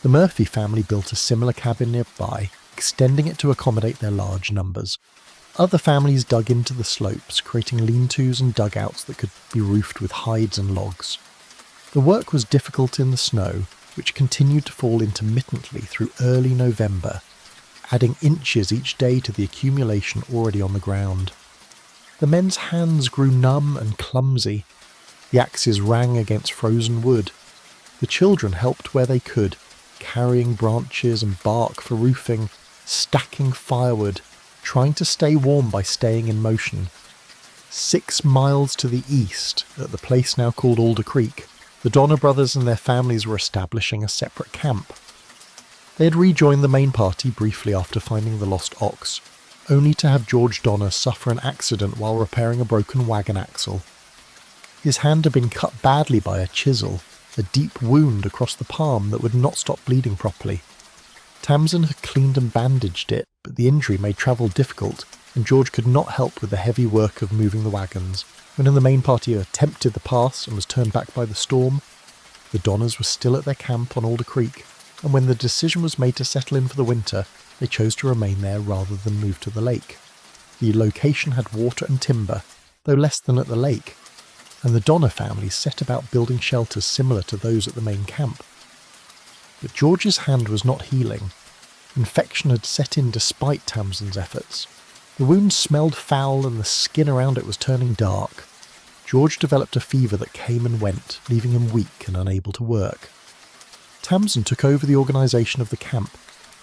Speaker 1: The Murphy family built a similar cabin nearby, extending it to accommodate their large numbers. Other families dug into the slopes, creating lean-tos and dugouts that could be roofed with hides and logs. The work was difficult in the snow, which continued to fall intermittently through early November, adding inches each day to the accumulation already on the ground. The men's hands grew numb and clumsy. The axes rang against frozen wood. The children helped where they could, carrying branches and bark for roofing, stacking firewood, trying to stay warm by staying in motion. 6 miles to the east, at the place now called Alder Creek, the Donner brothers and their families were establishing a separate camp. They had rejoined the main party briefly after finding the lost ox, only to have George Donner suffer an accident while repairing a broken wagon axle. His hand had been cut badly by a chisel, a deep wound across the palm that would not stop bleeding properly. Tamsin had cleaned and bandaged it, but the injury made travel difficult, and George could not help with the heavy work of moving the wagons. When the main party attempted the pass and was turned back by the storm, the Donners were still at their camp on Alder Creek, and when the decision was made to settle in for the winter, they chose to remain there rather than move to the lake. The location had water and timber, though less than at the lake, and the Donner family set about building shelters similar to those at the main camp. But George's hand was not healing. Infection had set in despite Tamsin's efforts. The wound smelled foul and the skin around it was turning dark. George developed a fever that came and went, leaving him weak and unable to work. Tamsin took over the organisation of the camp,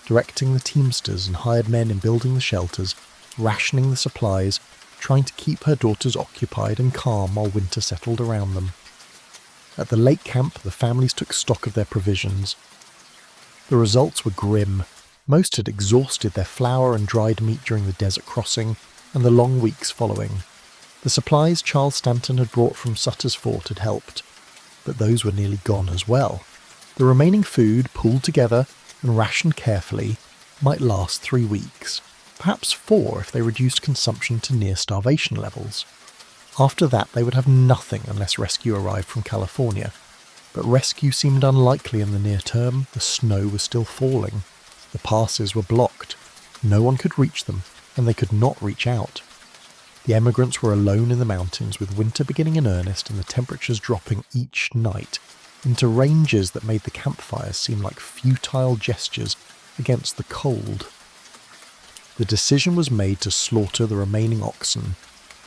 Speaker 1: directing the teamsters and hired men in building the shelters, rationing the supplies, trying to keep her daughters occupied and calm while winter settled around them. At the lake camp, the families took stock of their provisions. The results were grim. Most had exhausted their flour and dried meat during the desert crossing and the long weeks following. The supplies Charles Stanton had brought from Sutter's Fort had helped, but those were nearly gone as well. The remaining food, pooled together and rationed carefully, might last 3 weeks, perhaps 4 if they reduced consumption to near starvation levels. After that they would have nothing unless rescue arrived from California, but rescue seemed unlikely in the near term. The snow was still falling. The passes were blocked. No one could reach them, and they could not reach out. The emigrants were alone in the mountains, with winter beginning in earnest and the temperatures dropping each night into ranges that made the campfires seem like futile gestures against the cold. The decision was made to slaughter the remaining oxen.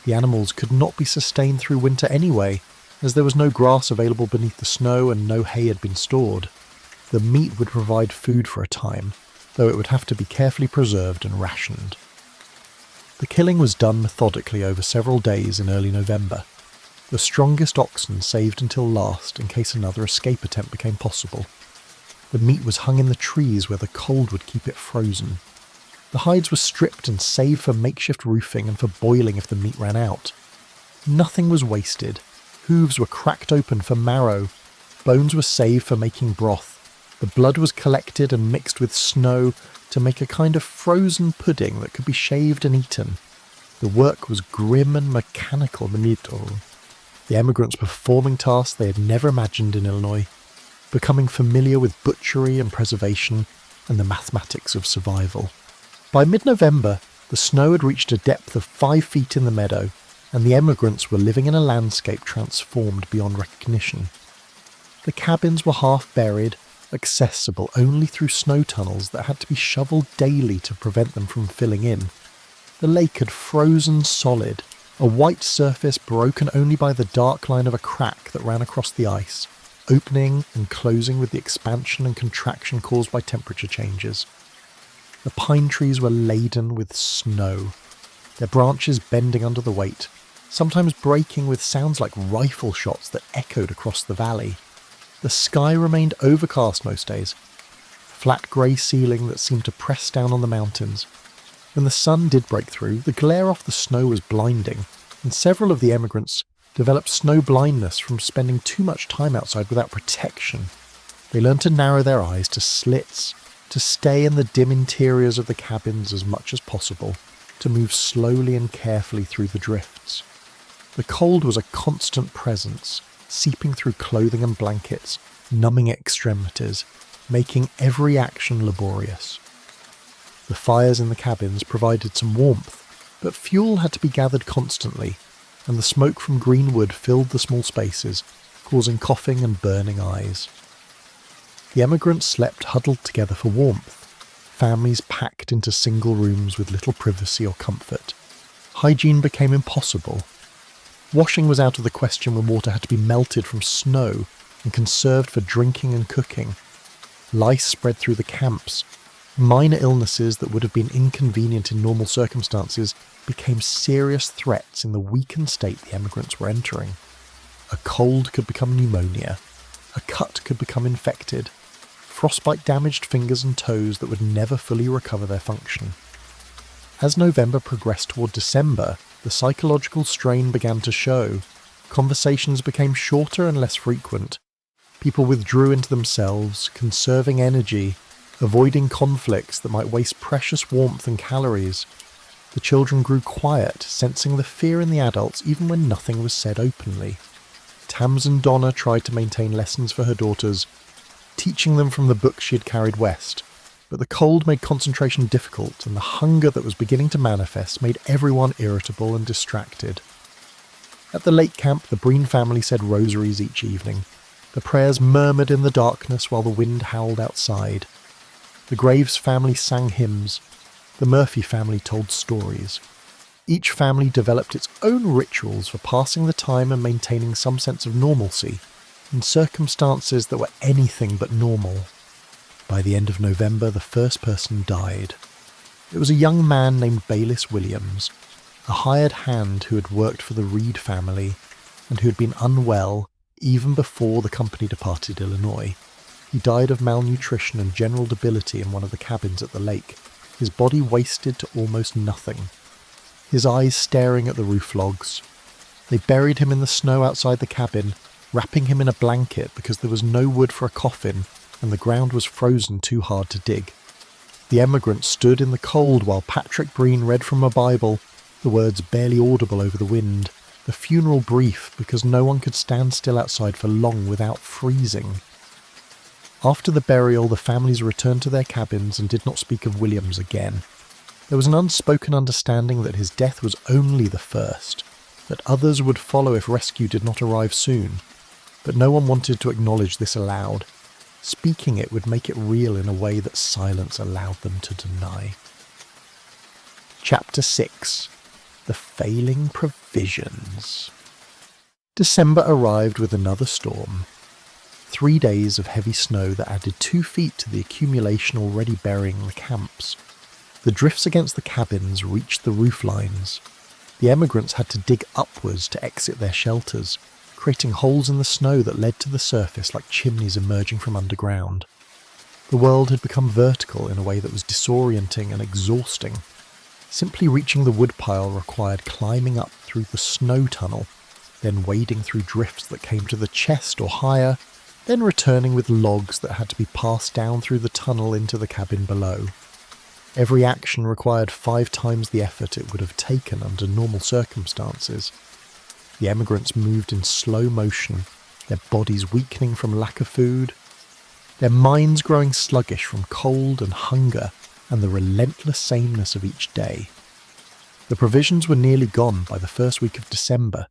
Speaker 1: The animals could not be sustained through winter anyway, as there was no grass available beneath the snow and no hay had been stored. The meat would provide food for a time, though it would have to be carefully preserved and rationed. The killing was done methodically over several days in early November. The strongest oxen saved until last in case another escape attempt became possible. The meat was hung in the trees where the cold would keep it frozen. The hides were stripped and saved for makeshift roofing and for boiling if the meat ran out. Nothing was wasted. Hooves were cracked open for marrow. Bones were saved for making broth. The blood was collected and mixed with snow to make a kind of frozen pudding that could be shaved and eaten. The work was grim and mechanical. The emigrants were performing tasks they had never imagined in Illinois, becoming familiar with butchery and preservation and the mathematics of survival. By mid-November, the snow had reached a depth of 5 feet in the meadow, and the emigrants were living in a landscape transformed beyond recognition. The cabins were half buried, accessible only through snow tunnels that had to be shoveled daily to prevent them from filling in. The lake had frozen solid, a white surface broken only by the dark line of a crack that ran across the ice, opening and closing with the expansion and contraction caused by temperature changes. The pine trees were laden with snow, their branches bending under the weight, sometimes breaking with sounds like rifle shots that echoed across the valley. The sky remained overcast most days, flat grey ceiling that seemed to press down on the mountains. When the sun did break through, the glare off the snow was blinding, and several of the emigrants developed snow blindness from spending too much time outside without protection. They learned to narrow their eyes to slits, to stay in the dim interiors of the cabins as much as possible, to move slowly and carefully through the drifts. The cold was a constant presence, seeping through clothing and blankets, numbing extremities, making every action laborious. The fires in the cabins provided some warmth, but fuel had to be gathered constantly, and the smoke from green wood filled the small spaces, causing coughing and burning eyes. The emigrants slept huddled together for warmth, families packed into single rooms with little privacy or comfort. Hygiene became impossible. Washing was out of the question when water had to be melted from snow and conserved for drinking and cooking. Lice spread through the camps. Minor illnesses that would have been inconvenient in normal circumstances became serious threats in the weakened state the emigrants were entering. A cold could become pneumonia. A cut could become infected. Frostbite damaged fingers and toes that would never fully recover their function. As November progressed toward December, the psychological strain began to show. Conversations became shorter and less frequent. People withdrew into themselves, conserving energy, avoiding conflicts that might waste precious warmth and calories. The children grew quiet, sensing the fear in the adults even when nothing was said openly. Tamsin Donna tried to maintain lessons for her daughters, teaching them from the books she had carried west. But the cold made concentration difficult, and the hunger that was beginning to manifest made everyone irritable and distracted. At the lake camp, the Breen family said rosaries each evening. The prayers murmured in the darkness while the wind howled outside. The Graves family sang hymns. The Murphy family told stories. Each family developed its own rituals for passing the time and maintaining some sense of normalcy in circumstances that were anything but normal. By the end of November, the first person died. It was a young man named Bayliss Williams, a hired hand who had worked for the Reed family and who had been unwell even before the company departed Illinois. He died of malnutrition and general debility in one of the cabins at the lake, his body wasted to almost nothing, his eyes staring at the roof logs. They buried him in the snow outside the cabin, wrapping him in a blanket because there was no wood for a coffin and the ground was frozen too hard to dig. The emigrants stood in the cold while Patrick Breen read from a Bible, the words barely audible over the wind, the funeral brief because no one could stand still outside for long without freezing. After the burial, the families returned to their cabins and did not speak of Williams again. There was an unspoken understanding that his death was only the first, that others would follow if rescue did not arrive soon, but no one wanted to acknowledge this aloud. Speaking it would make it real in a way that silence allowed them to deny. Chapter 6. The Failing Provisions. December arrived with another storm. 3 days of heavy snow that added 2 feet to the accumulation already burying the camps. The drifts against the cabins reached the roof lines. The emigrants had to dig upwards to exit their shelters, creating holes in the snow that led to the surface like chimneys emerging from underground. The world had become vertical in a way that was disorienting and exhausting. Simply reaching the woodpile required climbing up through the snow tunnel, then wading through drifts that came to the chest or higher, then returning with logs that had to be passed down through the tunnel into the cabin below. Every action required 5 times the effort it would have taken under normal circumstances. The emigrants moved in slow motion, their bodies weakening from lack of food, their minds growing sluggish from cold and hunger and the relentless sameness of each day. The provisions were nearly gone by the first week of December.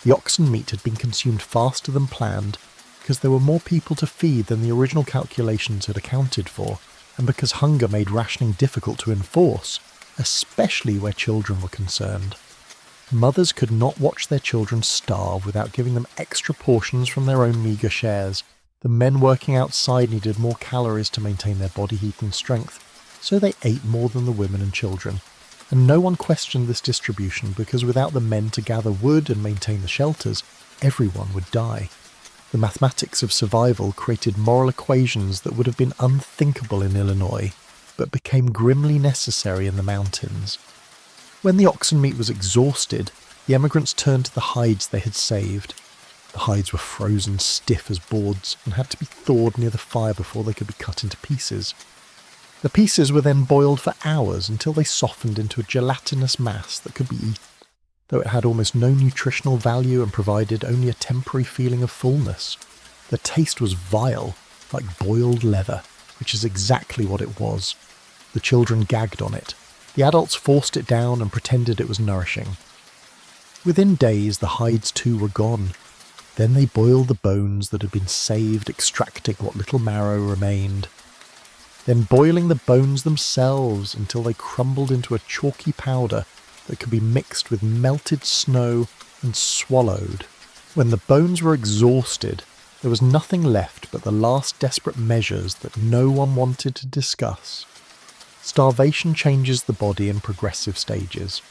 Speaker 1: The oxen meat had been consumed faster than planned because there were more people to feed than the original calculations had accounted for, and because hunger made rationing difficult to enforce, especially where children were concerned. Mothers could not watch their children starve without giving them extra portions from their own meagre shares. The men working outside needed more calories to maintain their body heat and strength, so they ate more than the women and children. And no one questioned this distribution because without the men to gather wood and maintain the shelters, everyone would die. The mathematics of survival created moral equations that would have been unthinkable in Illinois, but became grimly necessary in the mountains. When the oxen meat was exhausted, the emigrants turned to the hides they had saved. The hides were frozen stiff as boards and had to be thawed near the fire before they could be cut into pieces. The pieces were then boiled for hours until they softened into a gelatinous mass that could be eaten, though it had almost no nutritional value and provided only a temporary feeling of fullness. The taste was vile, like boiled leather, which is exactly what it was. The children gagged on it. The adults forced it down and pretended it was nourishing. Within days, the hides too were gone. Then they boiled the bones that had been saved, extracting what little marrow remained. Then boiling the bones themselves until they crumbled into a chalky powder that could be mixed with melted snow and swallowed. When the bones were exhausted, there was nothing left but the last desperate measures that no one wanted to discuss. Starvation changes the body in progressive stages.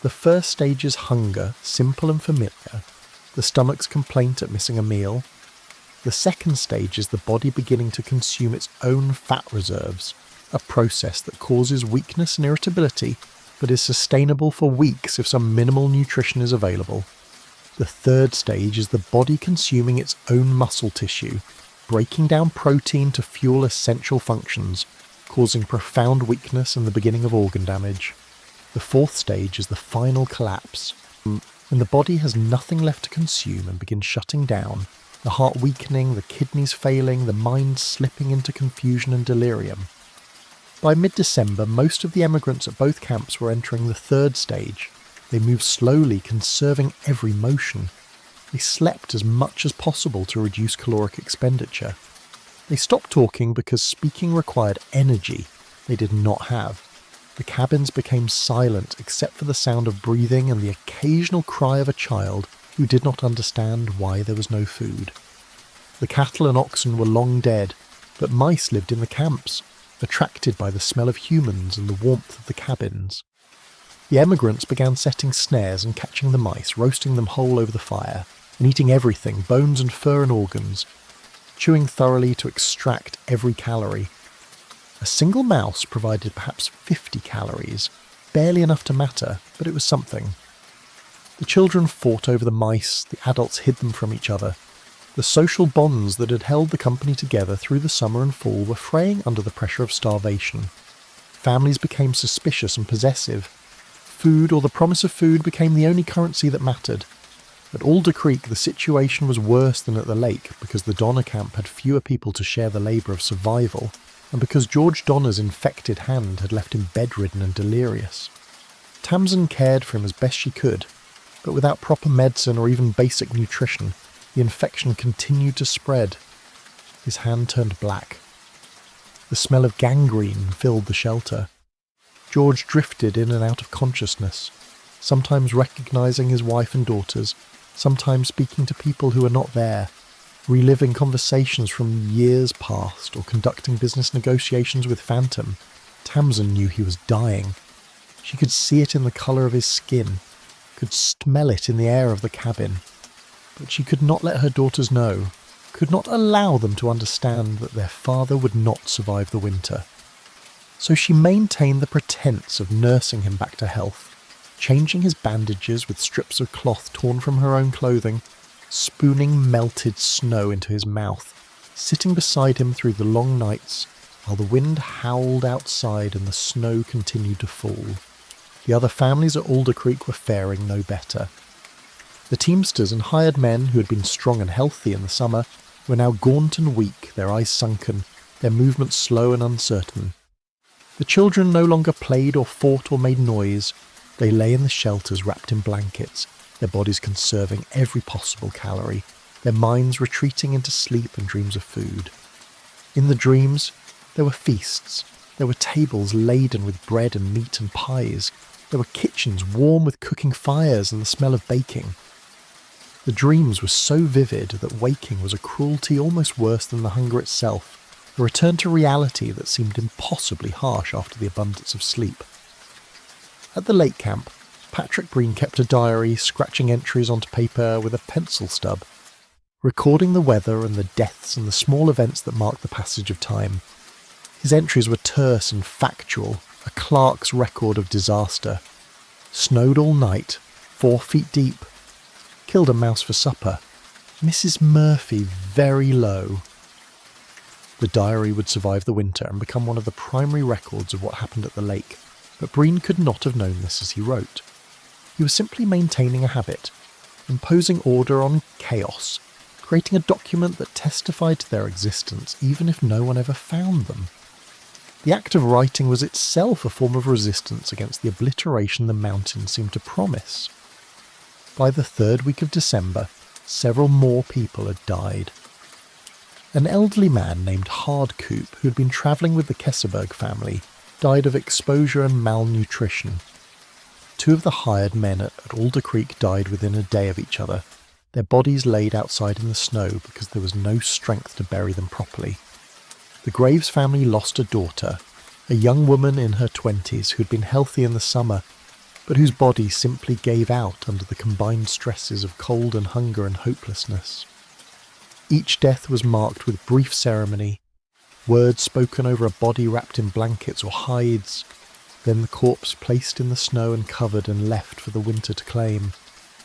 Speaker 1: The first stage is hunger, simple and familiar, the stomach's complaint at missing a meal. The second stage is the body beginning to consume its own fat reserves, a process that causes weakness and irritability, but is sustainable for weeks if some minimal nutrition is available. The third stage is the body consuming its own muscle tissue, breaking down protein to fuel essential functions, causing profound weakness and the beginning of organ damage. The fourth stage is the final collapse, when the body has nothing left to consume and begins shutting down, the heart weakening, the kidneys failing, the mind slipping into confusion and delirium. By mid-December, most of the emigrants at both camps were entering the third stage. They moved slowly, conserving every motion. They slept as much as possible to reduce caloric expenditure. They stopped talking because speaking required energy they did not have. The cabins became silent except for the sound of breathing and the occasional cry of a child who did not understand why there was no food. The cattle and oxen were long dead, but mice lived in the camps, attracted by the smell of humans and the warmth of the cabins. The emigrants began setting snares and catching the mice, roasting them whole over the fire, and eating everything, bones and fur and organs, chewing thoroughly to extract every calorie. A single mouse provided perhaps 50 calories, barely enough to matter, but it was something. The children fought over the mice, the adults hid them from each other. The social bonds that had held the company together through the summer and fall were fraying under the pressure of starvation. Families became suspicious and possessive. Food, or the promise of food, became the only currency that mattered. At Alder Creek, the situation was worse than at the lake because the Donner camp had fewer people to share the labour of survival, and because George Donner's infected hand had left him bedridden and delirious. Tamsin cared for him as best she could, but without proper medicine or even basic nutrition, the infection continued to spread. His hand turned black. The smell of gangrene filled the shelter. George drifted in and out of consciousness, sometimes recognising his wife and daughters, sometimes speaking to people who were not there, reliving conversations from years past or conducting business negotiations with Phantom. Tamsin knew he was dying. She could see it in the colour of his skin, could smell it in the air of the cabin. But she could not let her daughters know, could not allow them to understand that their father would not survive the winter. So she maintained the pretense of nursing him back to health, changing his bandages with strips of cloth torn from her own clothing, spooning melted snow into his mouth, sitting beside him through the long nights while the wind howled outside and the snow continued to fall. The other families at Alder Creek were faring no better. The teamsters and hired men who had been strong and healthy in the summer were now gaunt and weak, their eyes sunken, their movements slow and uncertain. The children no longer played or fought or made noise. They lay in the shelters wrapped in blankets, their bodies conserving every possible calorie, their minds retreating into sleep and dreams of food. In the dreams, there were feasts. There were tables laden with bread and meat and pies. There were kitchens warm with cooking fires and the smell of baking. The dreams were so vivid that waking was a cruelty almost worse than the hunger itself, a return to reality that seemed impossibly harsh after the abundance of sleep. At the lake camp, Patrick Breen kept a diary, scratching entries onto paper with a pencil stub, recording the weather and the deaths and the small events that marked the passage of time. His entries were terse and factual, a clerk's record of disaster. Snowed all night, 4 feet deep. Killed a mouse for supper. Mrs. Murphy very low. The diary would survive the winter and become one of the primary records of what happened at the lake, but Breen could not have known this as he wrote. He was simply maintaining a habit, imposing order on chaos, creating a document that testified to their existence even if no one ever found them. The act of writing was itself a form of resistance against the obliteration the mountains seemed to promise. By the 3rd week of December, several more people had died. An elderly man named Hardcoop, who had been travelling with the Kesselberg family, died of exposure and malnutrition. 2 of the hired men at Alder Creek died within a day of each other, their bodies laid outside in the snow because there was no strength to bury them properly. The Graves family lost a daughter, a young woman in her 20s who had been healthy in the summer, but whose body simply gave out under the combined stresses of cold and hunger and hopelessness. Each death was marked with brief ceremony, words spoken over a body wrapped in blankets or hides, then the corpse placed in the snow and covered and left for the winter to claim.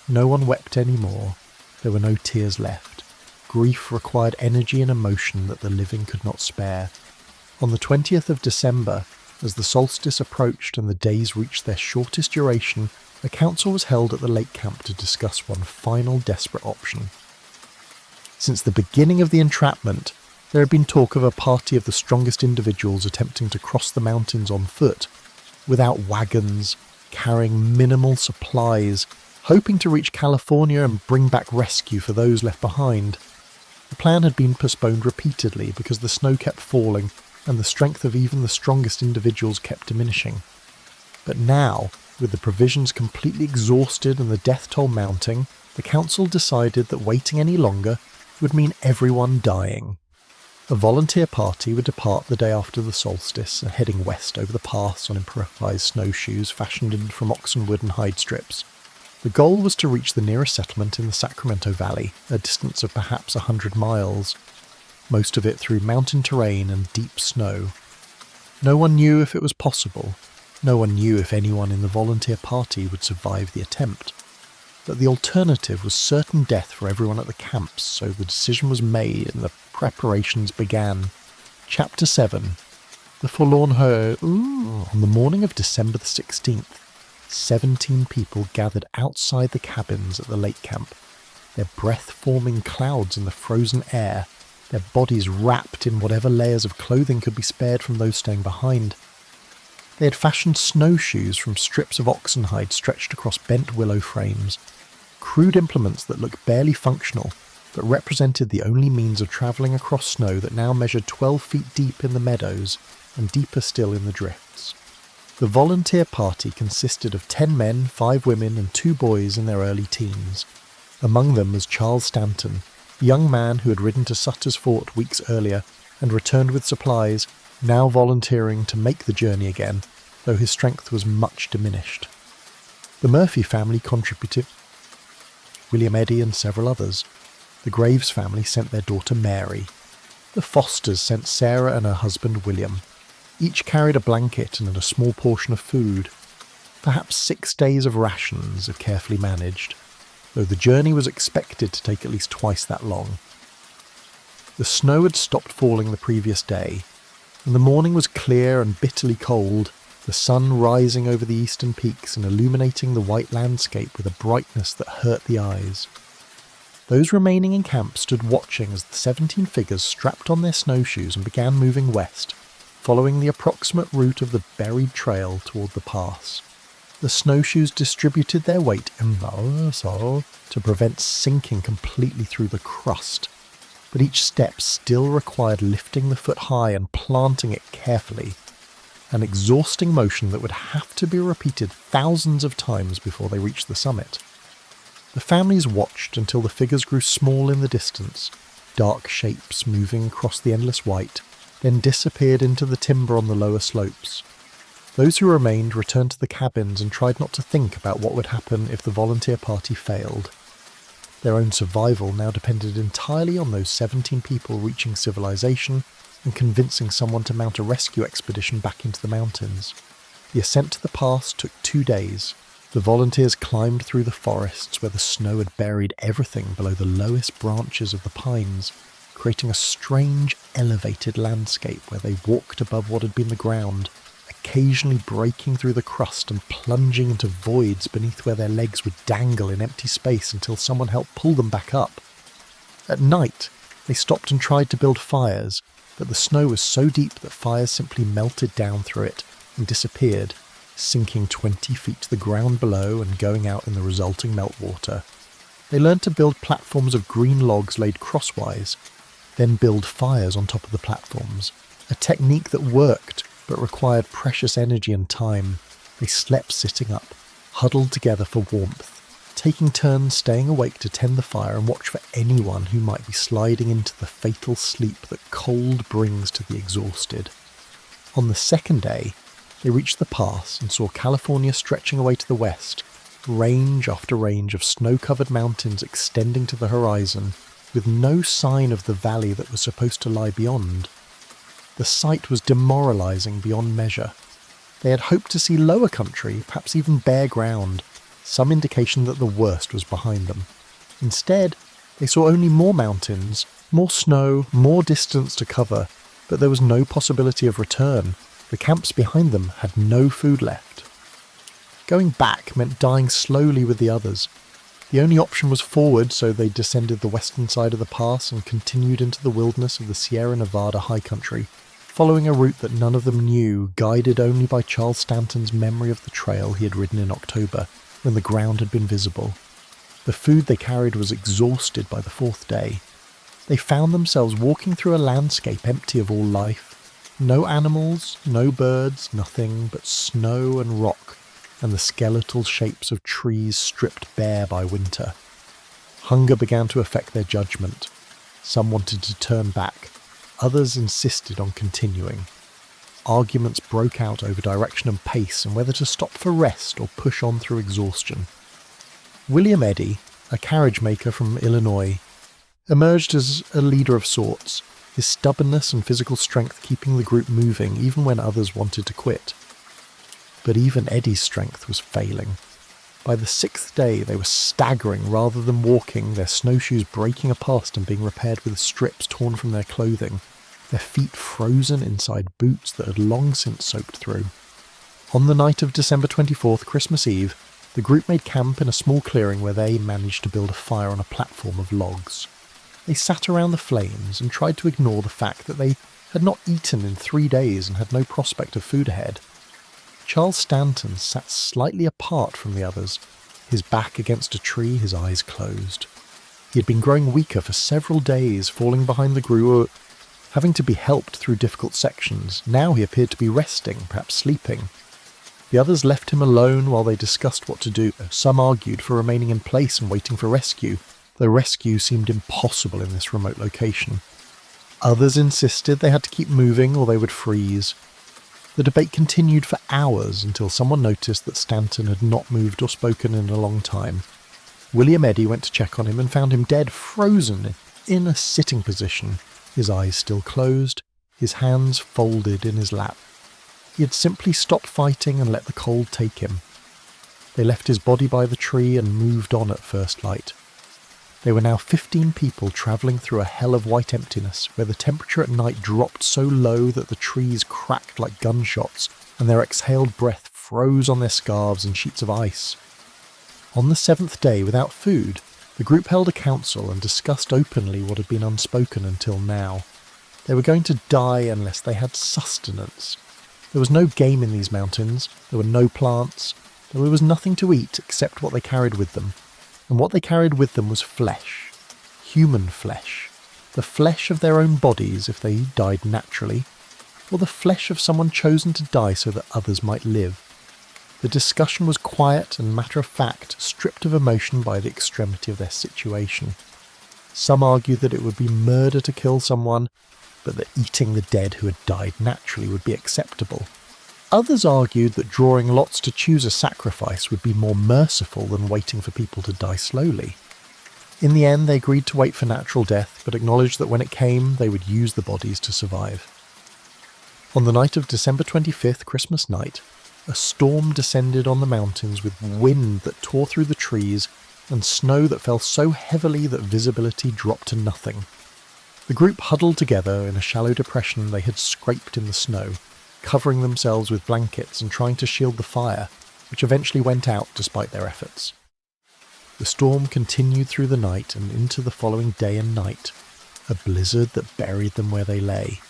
Speaker 1: No one wept anymore. There were no tears left. Grief required energy and emotion that the living could not spare. On the 20th of December, as the solstice approached and the days reached their shortest duration, a council was held at the lake camp to discuss one final desperate option. Since the beginning of the entrapment, there had been talk of a party of the strongest individuals attempting to cross the mountains on foot, without wagons, carrying minimal supplies, hoping to reach California and bring back rescue for those left behind. The plan had been postponed repeatedly because the snow kept falling and the strength of even the strongest individuals kept diminishing. But now, with the provisions completely exhausted and the death toll mounting, the council decided that waiting any longer would mean everyone dying. A volunteer party would depart the day after the solstice, heading west over the pass on improvised snowshoes fashioned from oxenwood and hide strips. The goal was to reach the nearest settlement in the Sacramento Valley, a distance of perhaps 100 miles, most of it through mountain terrain and deep snow. No one knew if it was possible. No one knew if anyone in the volunteer party would survive the attempt. But the alternative was certain death for everyone at the camps, so the decision was made and the preparations began. Chapter 7. The Forlorn Hope. On the morning of December the 16th, 17 people gathered outside the cabins at the lake camp, their breath-forming clouds in the frozen air, their bodies wrapped in whatever layers of clothing could be spared from those staying behind. They had fashioned snowshoes from strips of oxenhide stretched across bent willow frames, crude implements that looked barely functional, but represented the only means of travelling across snow that now measured 12 feet deep in the meadows and deeper still in the drifts. The volunteer party consisted of 10 men, 5 women and 2 boys in their early teens. Among them was Charles Stanton, a young man who had ridden to Sutter's Fort weeks earlier and returned with supplies, now volunteering to make the journey again, though his strength was much diminished. The Murphy family contributed, William Eddy and several others. The Graves family sent their daughter Mary. The Fosters sent Sarah and her husband William. Each carried a blanket and a small portion of food, perhaps 6 days of rations if carefully managed, though the journey was expected to take at least twice that long. The snow had stopped falling the previous day, and the morning was clear and bitterly cold, the sun rising over the eastern peaks and illuminating the white landscape with a brightness that hurt the eyes. Those remaining in camp stood watching as the 17 figures strapped on their snowshoes and began moving west, following the approximate route of the buried trail toward the pass. The snowshoes distributed their weight to prevent sinking completely through the crust, but each step still required lifting the foot high and planting it carefully, an exhausting motion that would have to be repeated thousands of times before they reached the summit. The families watched until the figures grew small in the distance, dark shapes moving across the endless white, then disappeared into the timber on the lower slopes. Those who remained returned to the cabins and tried not to think about what would happen if the volunteer party failed. Their own survival now depended entirely on those 17 people reaching civilization and convincing someone to mount a rescue expedition back into the mountains. The ascent to the pass took 2 days. The volunteers climbed through the forests where the snow had buried everything below the lowest branches of the pines, creating a strange, elevated landscape where they walked above what had been the ground, occasionally breaking through the crust and plunging into voids beneath where their legs would dangle in empty space until someone helped pull them back up. At night, they stopped and tried to build fires, but the snow was so deep that fires simply melted down through it and disappeared, sinking 20 feet to the ground below and going out in the resulting meltwater. They learned to build platforms of green logs laid crosswise, then build fires on top of the platforms, a technique that worked but required precious energy and time. They slept sitting up, huddled together for warmth, taking turns staying awake to tend the fire and watch for anyone who might be sliding into the fatal sleep that cold brings to the exhausted. On the second day, they reached the pass and saw California stretching away to the west, range after range of snow-covered mountains extending to the horizon, with no sign of the valley that was supposed to lie beyond. The sight was demoralizing beyond measure. They had hoped to see lower country, perhaps even bare ground, some indication that the worst was behind them. Instead, they saw only more mountains, more snow, more distance to cover, but there was no possibility of return. The camps behind them had no food left. Going back meant dying slowly with the others. The only option was forward, so they descended the western side of the pass and continued into the wilderness of the Sierra Nevada high country, following a route that none of them knew, guided only by Charles Stanton's memory of the trail he had ridden in October, when the ground had been visible. The food they carried was exhausted by the fourth day. They found themselves walking through a landscape empty of all life. No animals, no birds, nothing but snow and rock, and the skeletal shapes of trees stripped bare by winter. Hunger began to affect their judgment. Some wanted to turn back. Others insisted on continuing. Arguments broke out over direction and pace and whether to stop for rest or push on through exhaustion. William Eddy, a carriage maker from Illinois, emerged as a leader of sorts, his stubbornness and physical strength keeping the group moving even when others wanted to quit. But even Eddy's strength was failing. By the sixth day they were staggering rather than walking, their snowshoes breaking apart and being repaired with strips torn from their clothing, their feet frozen inside boots that had long since soaked through. On the night of December 24th, Christmas Eve, the group made camp in a small clearing where they managed to build a fire on a platform of logs. They sat around the flames and tried to ignore the fact that they had not eaten in 3 days and had no prospect of food ahead. Charles Stanton sat slightly apart from the others, his back against a tree, his eyes closed. He had been growing weaker for several days, falling behind the group, having to be helped through difficult sections. Now he appeared to be resting, perhaps sleeping. The others left him alone while they discussed what to do. Some argued for remaining in place and waiting for rescue, though rescue seemed impossible in this remote location. Others insisted they had to keep moving or they would freeze. The debate continued for hours until someone noticed that Stanton had not moved or spoken in a long time. William Eddy went to check on him and found him dead, frozen, in a sitting position, his eyes still closed, his hands folded in his lap. He had simply stopped fighting and let the cold take him. They left his body by the tree and moved on at first light. They were now 15 people travelling through a hell of white emptiness, where the temperature at night dropped so low that the trees cracked like gunshots, and their exhaled breath froze on their scarves and sheets of ice. On the 7th day, without food, the group held a council and discussed openly what had been unspoken until now. They were going to die unless they had sustenance. There was no game in these mountains, there were no plants, there was nothing to eat except what they carried with them. And what they carried with them was flesh. Human flesh. The flesh of their own bodies if they died naturally, or the flesh of someone chosen to die so that others might live. The discussion was quiet and matter-of-fact, stripped of emotion by the extremity of their situation. Some argued that it would be murder to kill someone, but that eating the dead who had died naturally would be acceptable. Others argued that drawing lots to choose a sacrifice would be more merciful than waiting for people to die slowly. In the end, they agreed to wait for natural death, but acknowledged that when it came, they would use the bodies to survive. On the night of December 25th, Christmas night, a storm descended on the mountains with wind that tore through the trees and snow that fell so heavily that visibility dropped to nothing. The group huddled together in a shallow depression they had scraped in the snow, covering themselves with blankets and trying to shield the fire, which eventually went out despite their efforts. The storm continued through the night and into the following day and night, a blizzard that buried them where they lay.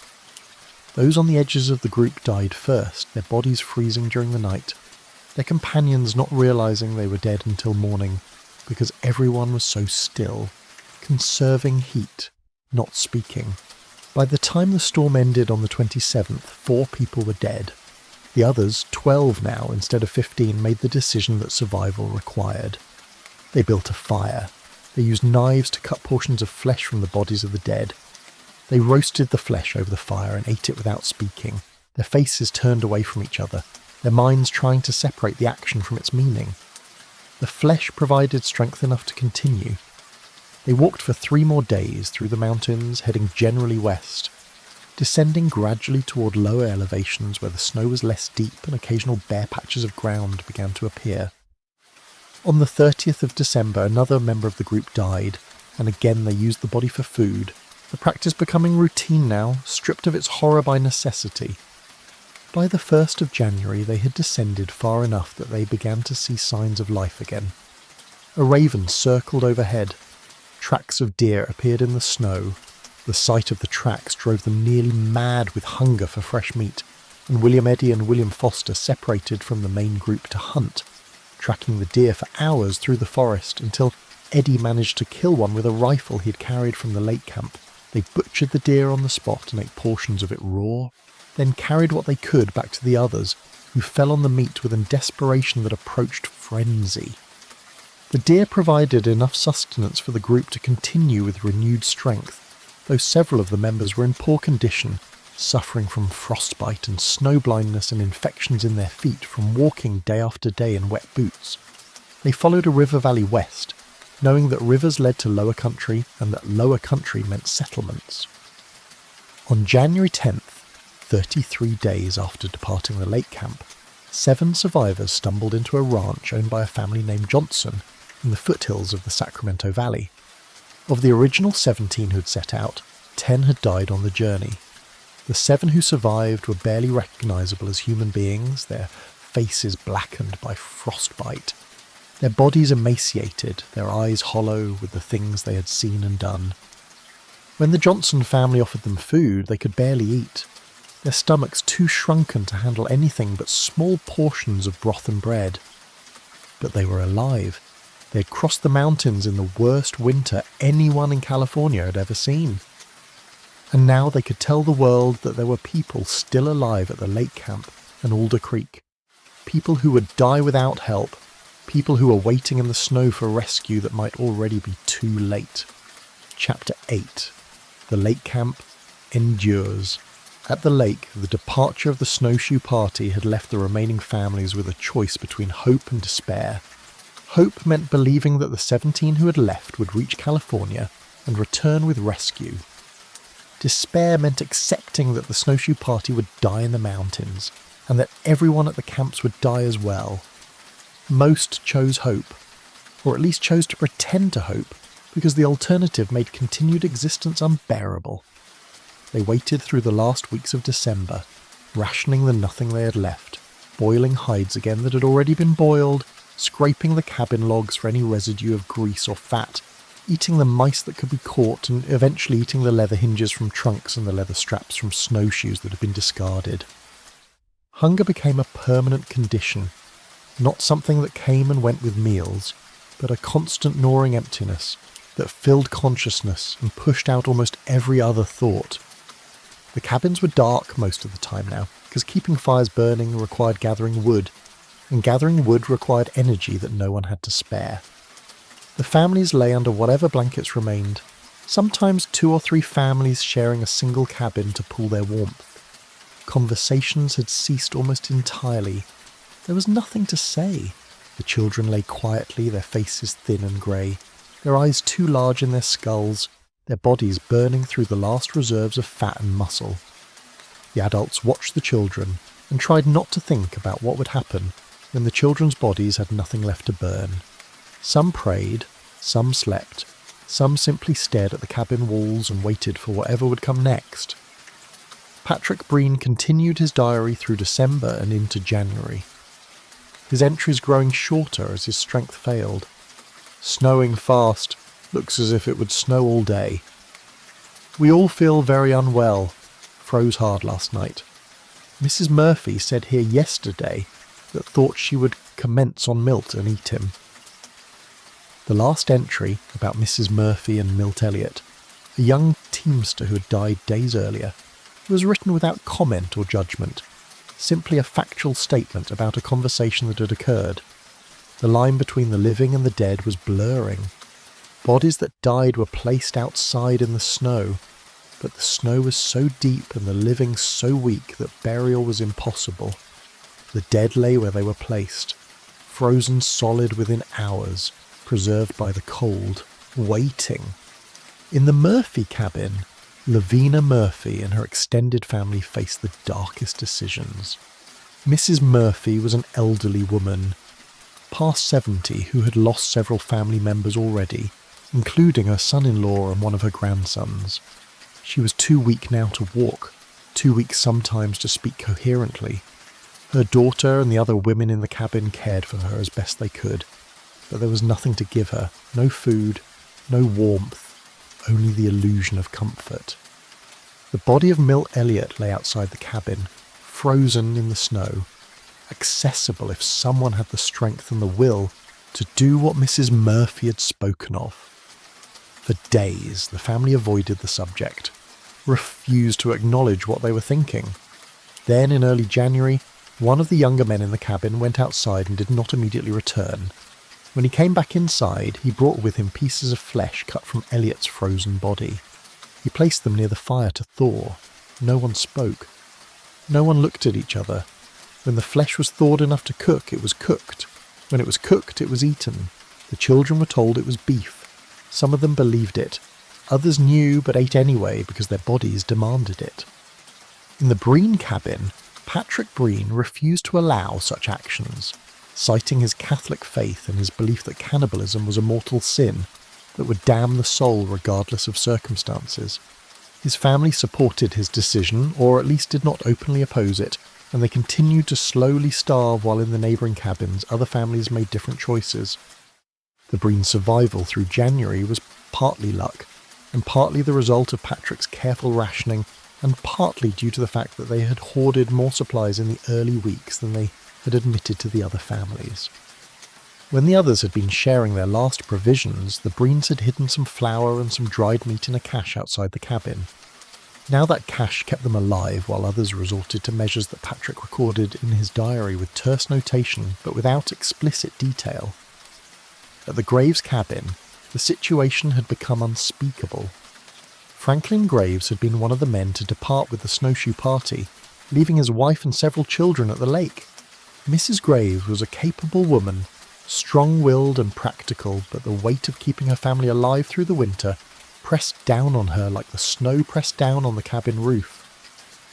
Speaker 1: Those on the edges of the group died first, their bodies freezing during the night, their companions not realizing they were dead until morning, because everyone was so still, conserving heat, not speaking. By the time the storm ended on the 27th, 4 people were dead. The others, 12 now instead of 15, made the decision that survival required. They built a fire. They used knives to cut portions of flesh from the bodies of the dead. They roasted the flesh over the fire and ate it without speaking, their faces turned away from each other, their minds trying to separate the action from its meaning. The flesh provided strength enough to continue. They walked for 3 more days through the mountains, heading generally west, descending gradually toward lower elevations where the snow was less deep and occasional bare patches of ground began to appear. On the 30th of December, another member of the group died, and again they used the body for food, the practice becoming routine now, stripped of its horror by necessity. By the 1st of January they had descended far enough that they began to see signs of life again. A raven circled overhead. Tracks of deer appeared in the snow. The sight of the tracks drove them nearly mad with hunger for fresh meat, and William Eddy and William Foster separated from the main group to hunt, tracking the deer for hours through the forest until Eddy managed to kill one with a rifle he'd carried from the lake camp. They butchered the deer on the spot and ate portions of it raw, then carried what they could back to the others, who fell on the meat with a desperation that approached frenzy. The deer provided enough sustenance for the group to continue with renewed strength, though several of the members were in poor condition, suffering from frostbite and snow blindness and infections in their feet from walking day after day in wet boots. They followed a river valley west, knowing that rivers led to lower country and that lower country meant settlements. On January 10th, 33 days after departing the lake camp, 7 survivors stumbled into a ranch owned by a family named Johnson in the foothills of the Sacramento Valley. Of the original 17 who'd set out, 10 had died on the journey. The 7 who survived were barely recognizable as human beings, their faces blackened by frostbite, their bodies emaciated, their eyes hollow with the things they had seen and done. When the Johnson family offered them food, they could barely eat, their stomachs too shrunken to handle anything but small portions of broth and bread. But they were alive. They had crossed the mountains in the worst winter anyone in California had ever seen. And now they could tell the world that there were people still alive at the lake camp and Alder Creek. People who would die without help. People who were waiting in the snow for rescue that might already be too late. Chapter 8. The Lake Camp Endures. At the lake, the departure of the snowshoe party had left the remaining families with a choice between hope and despair. Hope meant believing that the 17 who had left would reach California and return with rescue. Despair meant accepting that the snowshoe party would die in the mountains, and that everyone at the camps would die as well. Most chose hope, or at least chose to pretend to hope, because the alternative made continued existence unbearable. They waited through the last weeks of December, rationing the nothing they had left, boiling hides again that had already been boiled, scraping the cabin logs for any residue of grease or fat, eating the mice that could be caught, and eventually eating the leather hinges from trunks and the leather straps from snowshoes that had been discarded. Hunger became a permanent condition, not something that came and went with meals, but a constant gnawing emptiness that filled consciousness and pushed out almost every other thought. The cabins were dark most of the time now, because keeping fires burning required gathering wood, and gathering wood required energy that no one had to spare. The families lay under whatever blankets remained, sometimes 2 or 3 families sharing a single cabin to pool their warmth. Conversations had ceased almost entirely. There was nothing to say. The children lay quietly, their faces thin and grey, their eyes too large in their skulls, their bodies burning through the last reserves of fat and muscle. The adults watched the children and tried not to think about what would happen when the children's bodies had nothing left to burn. Some prayed, some slept, some simply stared at the cabin walls and waited for whatever would come next. Patrick Breen continued his diary through December and into January, his entries growing shorter as his strength failed. Snowing fast, looks as if it would snow all day. We all feel very unwell, froze hard last night. Mrs. Murphy said here yesterday that thought she would commence on Milt and eat him. The last entry about Mrs. Murphy and Milt Elliott, a young teamster who had died days earlier, was written without comment or judgment, simply a factual statement about a conversation that had occurred. The line between the living and the dead was blurring. Bodies that died were placed outside in the snow, but the snow was so deep and the living so weak that burial was impossible. The dead lay where they were placed, frozen solid within hours, preserved by the cold, waiting. In the Murphy cabin, Lavina Murphy and her extended family faced the darkest decisions. Mrs. Murphy was an elderly woman. past 70, who had lost several family members already, including her son-in-law and one of her grandsons. She was too weak now to walk, too weak sometimes to speak coherently. Her daughter and the other women in the cabin cared for her as best they could, but there was nothing to give her, no food, no warmth, only the illusion of comfort. The body of Milt Elliott lay outside the cabin, frozen in the snow, accessible if someone had the strength and the will to do what Mrs. Murphy had spoken of. For days, the family avoided the subject, refused to acknowledge what they were thinking. Then, in early January, one of the younger men in the cabin went outside and did not immediately return. When he came back inside, he brought with him pieces of flesh cut from Elliott's frozen body. He placed them near the fire to thaw. No one spoke. No one looked at each other. When the flesh was thawed enough to cook, it was cooked. When it was cooked, it was eaten. The children were told it was beef. Some of them believed it. Others knew but ate anyway because their bodies demanded it. In the Breen cabin, Patrick Breen refused to allow such actions, citing his Catholic faith and his belief that cannibalism was a mortal sin that would damn the soul regardless of circumstances. His family supported his decision, or at least did not openly oppose it, and they continued to slowly starve while in the neighbouring cabins other families made different choices. The Breen survival through January was partly luck, and partly the result of Patrick's careful rationing, and partly due to the fact that they had hoarded more supplies in the early weeks than they had admitted to the other families. When the others had been sharing their last provisions, the Breens had hidden some flour and some dried meat in a cache outside the cabin. Now that cache kept them alive while others resorted to measures that Patrick recorded in his diary with terse notation but without explicit detail. At the Graves cabin, the situation had become unspeakable. Franklin Graves had been one of the men to depart with the snowshoe party, leaving his wife and several children at the lake. Mrs. Graves was a capable woman, strong-willed and practical, but the weight of keeping her family alive through the winter pressed down on her like the snow pressed down on the cabin roof.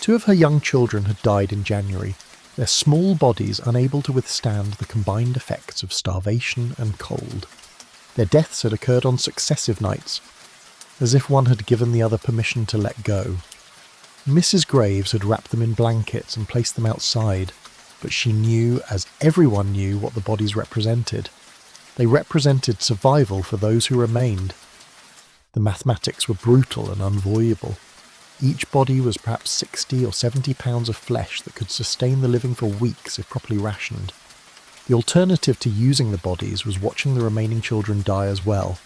Speaker 1: 2 of her young children had died in January, their small bodies unable to withstand the combined effects of starvation and cold. Their deaths had occurred on successive nights, as if one had given the other permission to let go. Mrs. Graves had wrapped them in blankets and placed them outside, but she knew, as everyone knew, what the bodies represented. They represented survival for those who remained. The mathematics were brutal and unavoidable. Each body was perhaps 60 or 70 pounds of flesh that could sustain the living for weeks if properly rationed. The alternative to using the bodies was watching the remaining children die as well.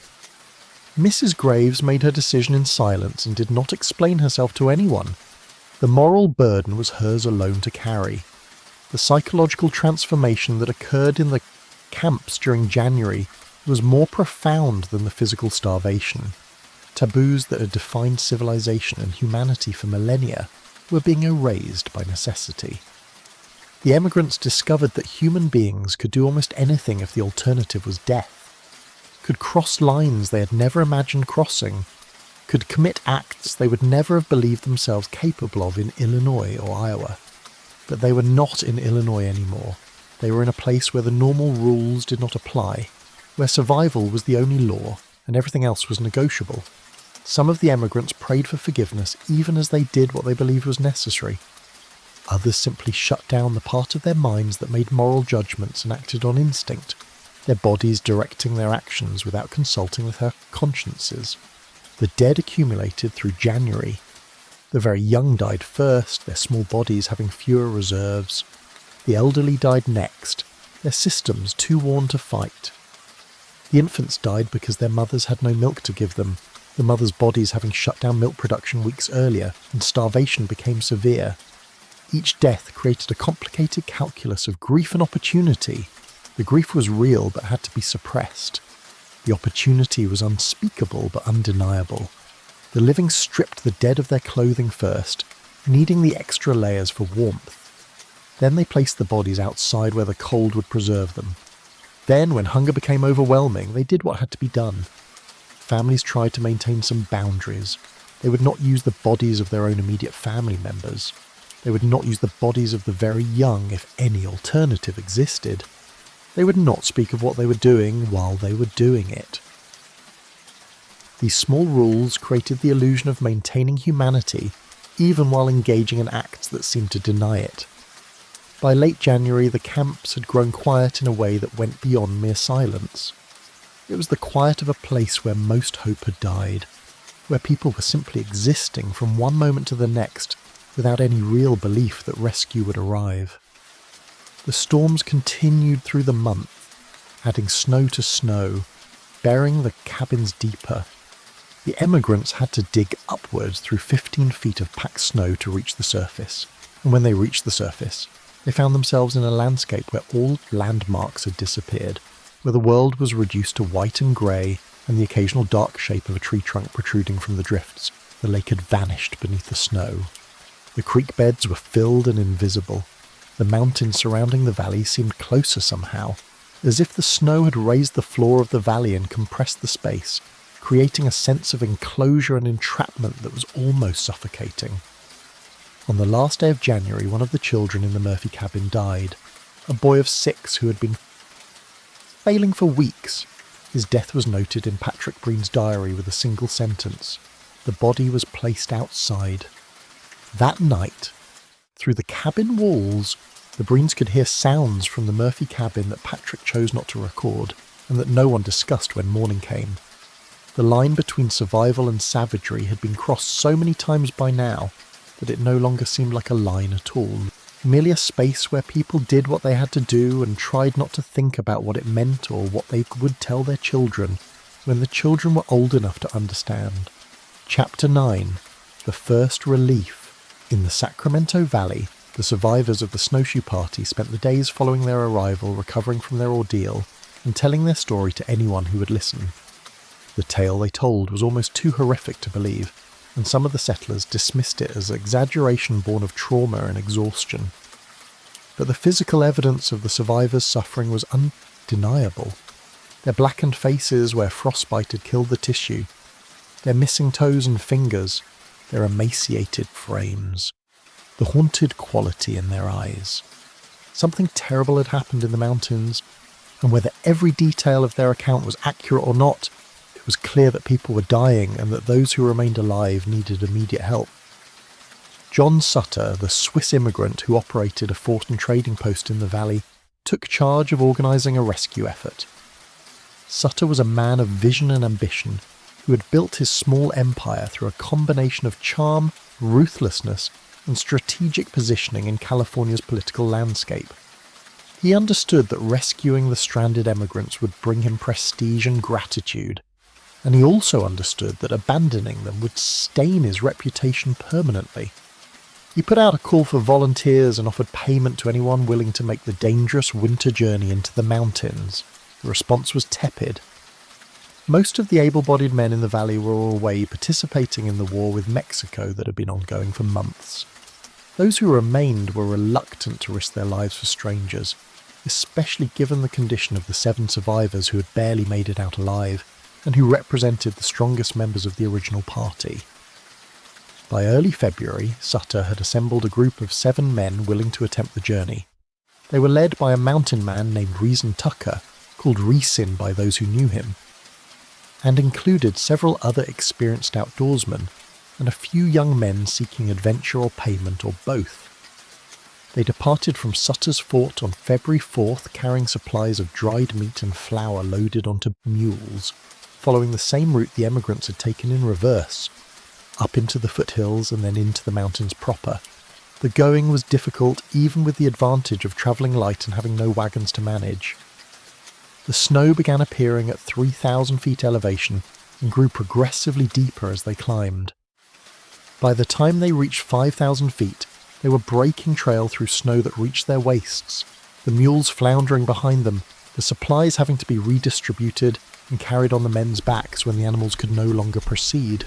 Speaker 1: Mrs. Graves made her decision in silence and did not explain herself to anyone. The moral burden was hers alone to carry. The psychological transformation that occurred in the camps during January was more profound than the physical starvation. Taboos that had defined civilization and humanity for millennia were being erased by necessity. The emigrants discovered that human beings could do almost anything if the alternative was death, could cross lines they had never imagined crossing, could commit acts they would never have believed themselves capable of in Illinois or Iowa. But they were not in Illinois anymore. They were in a place where the normal rules did not apply, where survival was the only law and everything else was negotiable. Some of the emigrants prayed for forgiveness even as they did what they believed was necessary. Others simply shut down the part of their minds that made moral judgments and acted on instinct, their bodies directing their actions without consulting with their consciences. The dead accumulated through January. The very young died first, their small bodies having fewer reserves. The elderly died next, their systems too worn to fight. The infants died because their mothers had no milk to give them, the mothers' bodies having shut down milk production weeks earlier, and starvation became severe. Each death created a complicated calculus of grief and opportunity. The grief was real but had to be suppressed. The opportunity was unspeakable but undeniable. The living stripped the dead of their clothing first, needing the extra layers for warmth. Then they placed the bodies outside where the cold would preserve them. Then, when hunger became overwhelming, they did what had to be done. Families tried to maintain some boundaries. They would not use the bodies of their own immediate family members. They would not use the bodies of the very young if any alternative existed. They would not speak of what they were doing while they were doing it. These small rules created the illusion of maintaining humanity even while engaging in acts that seemed to deny it. By late January, the camps had grown quiet in a way that went beyond mere silence. It was the quiet of a place where most hope had died, where people were simply existing from one moment to the next without any real belief that rescue would arrive. The storms continued through the month, adding snow to snow, burying the cabins deeper. The emigrants had to dig upwards through 15 feet of packed snow to reach the surface, and when they reached the surface, they found themselves in a landscape where all landmarks had disappeared, where the world was reduced to white and grey and the occasional dark shape of a tree trunk protruding from the drifts. The lake had vanished beneath the snow. The creek beds were filled and invisible. The mountains surrounding the valley seemed closer somehow, as if the snow had raised the floor of the valley and compressed the space, creating a sense of enclosure and entrapment that was almost suffocating. On the last day of January, one of the children in the Murphy cabin died, a boy of 6 who had been failing for weeks. His death was noted in Patrick Breen's diary with a single sentence: "The body was placed outside." That night, through the cabin walls, the Breens could hear sounds from the Murphy cabin that Patrick chose not to record, and that no one discussed when morning came. The line between survival and savagery had been crossed so many times by now that it no longer seemed like a line at all, merely a space where people did what they had to do and tried not to think about what it meant or what they would tell their children when the children were old enough to understand. Chapter 9. The First Relief. In the Sacramento Valley, the survivors of the snowshoe party spent the days following their arrival recovering from their ordeal and telling their story to anyone who would listen. The tale they told was almost too horrific to believe, and some of the settlers dismissed it as exaggeration born of trauma and exhaustion. But the physical evidence of the survivors' suffering was undeniable. Their blackened faces where frostbite had killed the tissue, their missing toes and fingers, their emaciated frames, the haunted quality in their eyes. Something terrible had happened in the mountains, and whether every detail of their account was accurate or not, it was clear that people were dying and that those who remained alive needed immediate help. John Sutter, the Swiss immigrant who operated a fort and trading post in the valley, took charge of organising a rescue effort. Sutter was a man of vision and ambition who had built his small empire through a combination of charm, ruthlessness, and strategic positioning in California's political landscape. He understood that rescuing the stranded emigrants would bring him prestige and gratitude, and he also understood that abandoning them would stain his reputation permanently. He put out a call for volunteers and offered payment to anyone willing to make the dangerous winter journey into the mountains. The response was tepid. Most of the able-bodied men in the valley were away participating in the war with Mexico that had been ongoing for months. Those who remained were reluctant to risk their lives for strangers, especially given the condition of the 7 survivors who had barely made it out alive, and who represented the strongest members of the original party. By early February, Sutter had assembled a group of 7 men willing to attempt the journey. They were led by a mountain man named Reason Tucker, called Reesin by those who knew him, and included several other experienced outdoorsmen and a few young men seeking adventure or payment or both. They departed from Sutter's fort on February 4th carrying supplies of dried meat and flour loaded onto mules, following the same route the emigrants had taken in reverse, up into the foothills and then into the mountains proper. The going was difficult even with the advantage of travelling light and having no wagons to manage. The snow began appearing at 3,000 feet elevation and grew progressively deeper as they climbed. By the time they reached 5,000 feet, they were breaking trail through snow that reached their waists, the mules floundering behind them, the supplies having to be redistributed and carried on the men's backs when the animals could no longer proceed.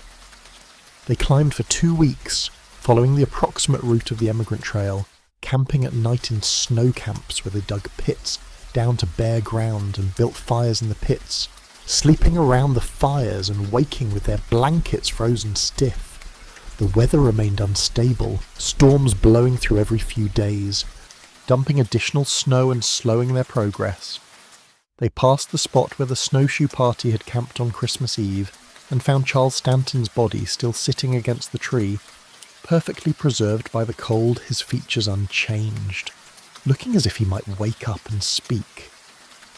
Speaker 1: They climbed for 2 weeks, following the approximate route of the emigrant trail, camping at night in snow camps where they dug pits down to bare ground and built fires in the pits, sleeping around the fires and waking with their blankets frozen stiff. The weather remained unstable, storms blowing through every few days, dumping additional snow and slowing their progress. They passed the spot where the snowshoe party had camped on Christmas Eve and found Charles Stanton's body still sitting against the tree, perfectly preserved by the cold, his features unchanged, looking as if he might wake up and speak.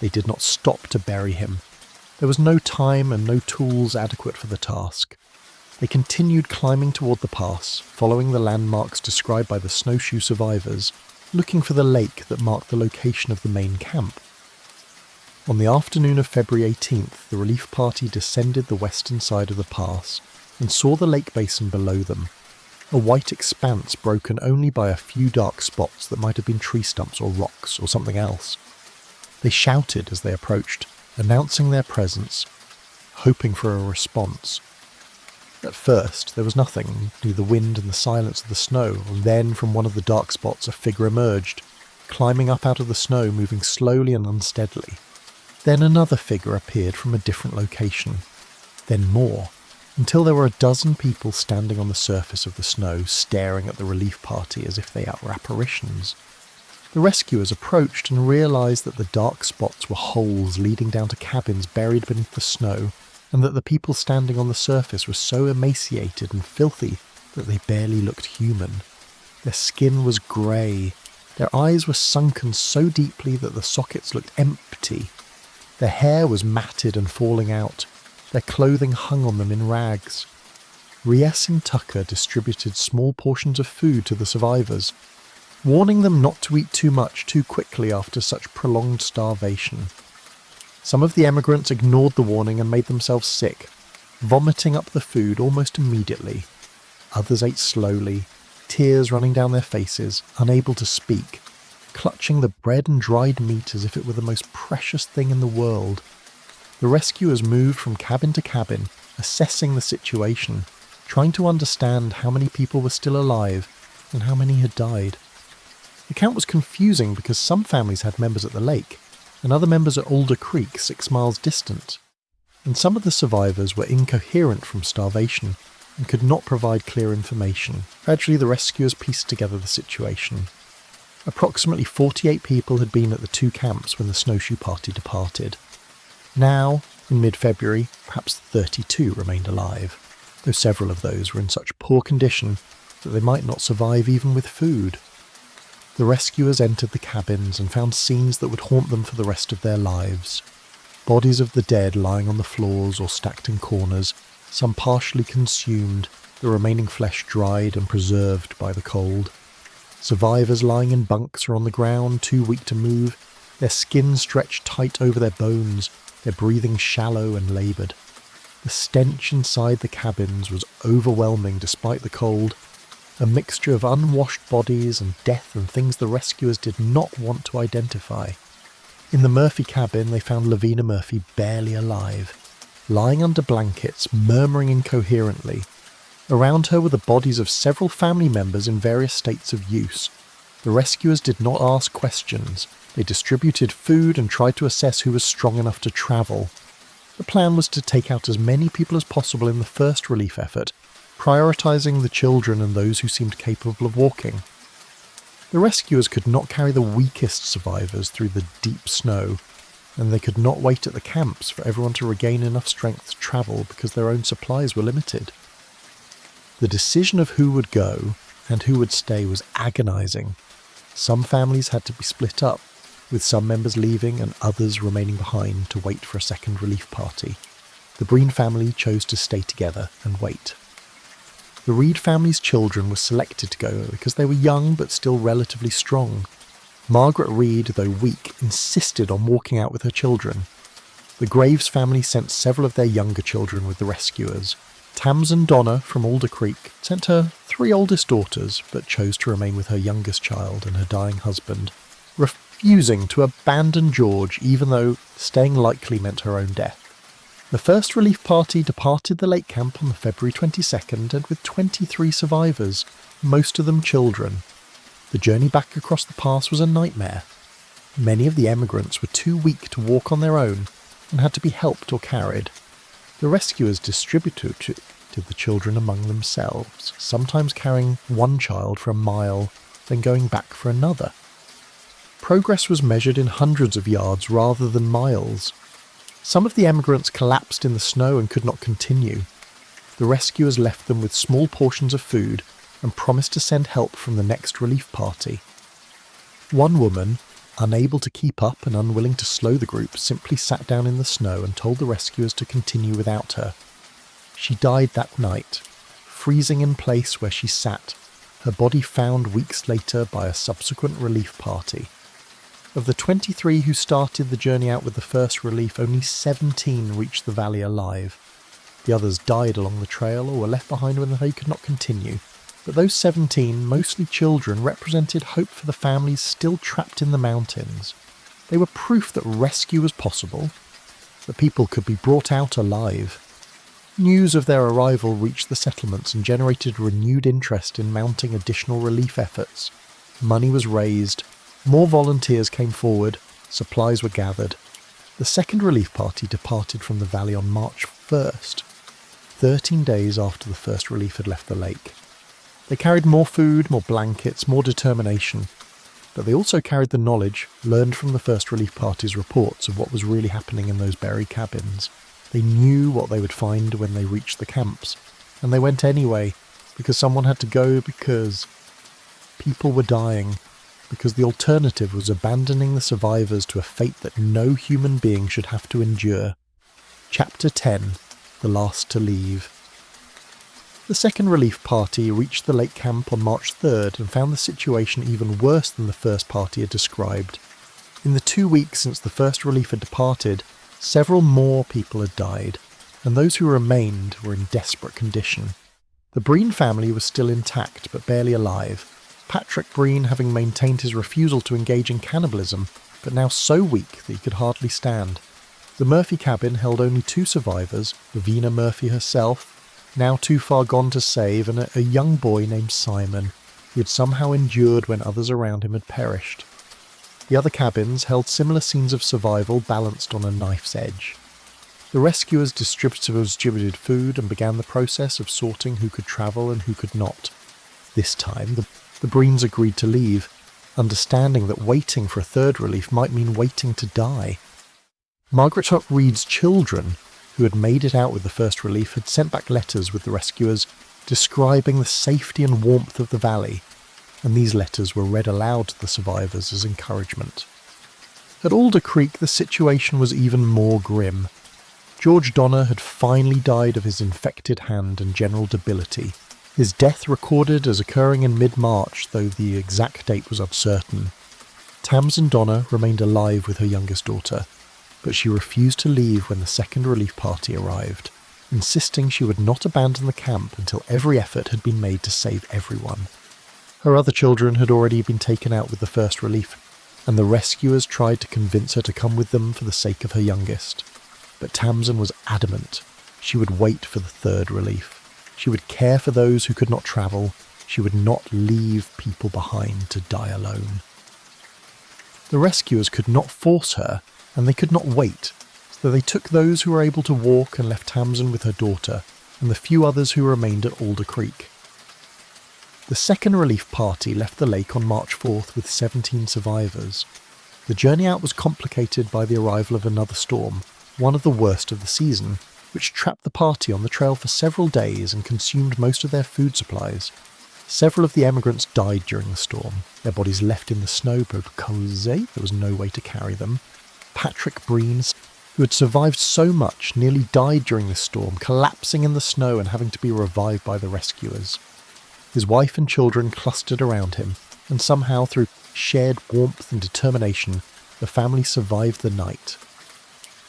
Speaker 1: They did not stop to bury him. There was no time and no tools adequate for the task. They continued climbing toward the pass, following the landmarks described by the snowshoe survivors, looking for the lake that marked the location of the main camp. On the afternoon of February 18th, the relief party descended the western side of the pass and saw the lake basin below them, a white expanse broken only by a few dark spots that might have been tree stumps or rocks or something else. They shouted as they approached, announcing their presence, hoping for a response. At first, there was nothing, only the wind and the silence of the snow, and then from one of the dark spots a figure emerged, climbing up out of the snow, moving slowly and unsteadily. Then another figure appeared from a different location. Then more, until there were a dozen people standing on the surface of the snow, staring at the relief party as if they were apparitions. The rescuers approached and realised that the dark spots were holes leading down to cabins buried beneath the snow, and that the people standing on the surface were so emaciated and filthy that they barely looked human. Their skin was grey. Their eyes were sunken so deeply that the sockets looked empty. Their hair was matted and falling out. Their clothing hung on them in rags. Riess and Tucker distributed small portions of food to the survivors, warning them not to eat too much too quickly after such prolonged starvation. Some of the emigrants ignored the warning and made themselves sick, vomiting up the food almost immediately. Others ate slowly, tears running down their faces, unable to speak, clutching the bread and dried meat as if it were the most precious thing in the world. The rescuers moved from cabin to cabin, assessing the situation, trying to understand how many people were still alive and how many had died. The count was confusing because some families had members at the lake, and other members at Alder Creek 6 miles distant, and some of the survivors were incoherent from starvation and could not provide clear information. Gradually the rescuers pieced together the situation. Approximately 48 people had been at the 2 camps when the snowshoe party departed. Now, in mid-February, perhaps 32 remained alive, though several of those were in such poor condition that they might not survive even with food. The rescuers entered the cabins and found scenes that would haunt them for the rest of their lives. Bodies of the dead lying on the floors or stacked in corners, some partially consumed, the remaining flesh dried and preserved by the cold. Survivors lying in bunks or on the ground, too weak to move, their skin stretched tight over their bones, their breathing shallow and laboured. The stench inside the cabins was overwhelming despite the cold, a mixture of unwashed bodies and death and things the rescuers did not want to identify. In the Murphy cabin they found Lavina Murphy barely alive, lying under blankets, murmuring incoherently. Around her were the bodies of several family members in various states of use. The rescuers did not ask questions. They distributed food and tried to assess who was strong enough to travel. The plan was to take out as many people as possible in the first relief effort, prioritising the children and those who seemed capable of walking. The rescuers could not carry the weakest survivors through the deep snow, and they could not wait at the camps for everyone to regain enough strength to travel because their own supplies were limited. The decision of who would go and who would stay was agonising. Some families had to be split up, with some members leaving and others remaining behind to wait for a second relief party. The Breen family chose to stay together and wait. The Reed family's children were selected to go because they were young but still relatively strong. Margaret Reed, though weak, insisted on walking out with her children. The Graves family sent several of their younger children with the rescuers. Tamsin Donna from Alder Creek sent her 3 oldest daughters, but chose to remain with her youngest child and her dying husband, refusing to abandon George even though staying likely meant her own death. The first relief party departed the lake camp on February 22nd and with 23 survivors, most of them children. The journey back across the pass was a nightmare. Many of the emigrants were too weak to walk on their own and had to be helped or carried. The rescuers distributed the children among themselves, sometimes carrying one child for a mile, then going back for another. Progress was measured in hundreds of yards rather than miles. Some of the emigrants collapsed in the snow and could not continue. The rescuers left them with small portions of food and promised to send help from the next relief party. One woman, unable to keep up and unwilling to slow the group, simply sat down in the snow and told the rescuers to continue without her. She died that night, freezing in place where she sat, her body found weeks later by a subsequent relief party. Of the 23 who started the journey out with the first relief, only 17 reached the valley alive. The others died along the trail or were left behind when they could not continue. But those 17, mostly children, represented hope for the families still trapped in the mountains. They were proof that rescue was possible, that people could be brought out alive. News of their arrival reached the settlements and generated renewed interest in mounting additional relief efforts. Money was raised, more volunteers came forward, supplies were gathered. The second relief party departed from the valley on March 1st, 13 days after the first relief had left the lake. They carried more food, more blankets, more determination, but they also carried the knowledge learned from the first relief party's reports of what was really happening in those buried cabins. They knew what they would find when they reached the camps, and they went anyway, because someone had to go, because people were dying, because the alternative was abandoning the survivors to a fate that no human being should have to endure. Chapter 10, The Last to Leave. The second relief party reached the lake camp on March 3rd and found the situation even worse than the first party had described. In the 2 weeks since the first relief had departed, several more people had died, and those who remained were in desperate condition. The Breen family was still intact, but barely alive, Patrick Breen having maintained his refusal to engage in cannibalism, but now so weak that he could hardly stand. The Murphy cabin held only 2 survivors, Lavina Murphy herself, now too far gone to save, and a young boy named Simon, who had somehow endured when others around him had perished. The other cabins held similar scenes of survival balanced on a knife's edge. The rescuers distributed food and began the process of sorting who could travel and who could not. This time, the Breens agreed to leave, understanding that waiting for a third relief might mean waiting to die. Margaret Reed's children, who had made it out with the first relief, had sent back letters with the rescuers describing the safety and warmth of the valley, and these letters were read aloud to the survivors as encouragement. At Alder Creek, the situation was even more grim. George Donner had finally died of his infected hand and general debility, his death recorded as occurring in mid-March, though the exact date was uncertain. Tamsin Donner remained alive with her youngest daughter, but she refused to leave when the second relief party arrived, insisting she would not abandon the camp until every effort had been made to save everyone. Her other children had already been taken out with the first relief, and the rescuers tried to convince her to come with them for the sake of her youngest. But Tamsin was adamant. She would wait for the third relief. She would care for those who could not travel. She would not leave people behind to die alone. The rescuers could not force her, and they could not wait, so they took those who were able to walk and left Tamsin with her daughter, and the few others who remained at Alder Creek. The second relief party left the lake on March 4th with 17 survivors. The journey out was complicated by the arrival of another storm, one of the worst of the season, which trapped the party on the trail for several days and consumed most of their food supplies. Several of the emigrants died during the storm, their bodies left in the snow because there was no way to carry them. Patrick Breen, who had survived so much, nearly died during this storm, collapsing in the snow and having to be revived by the rescuers. His wife and children clustered around him, and somehow through shared warmth and determination, the family survived the night.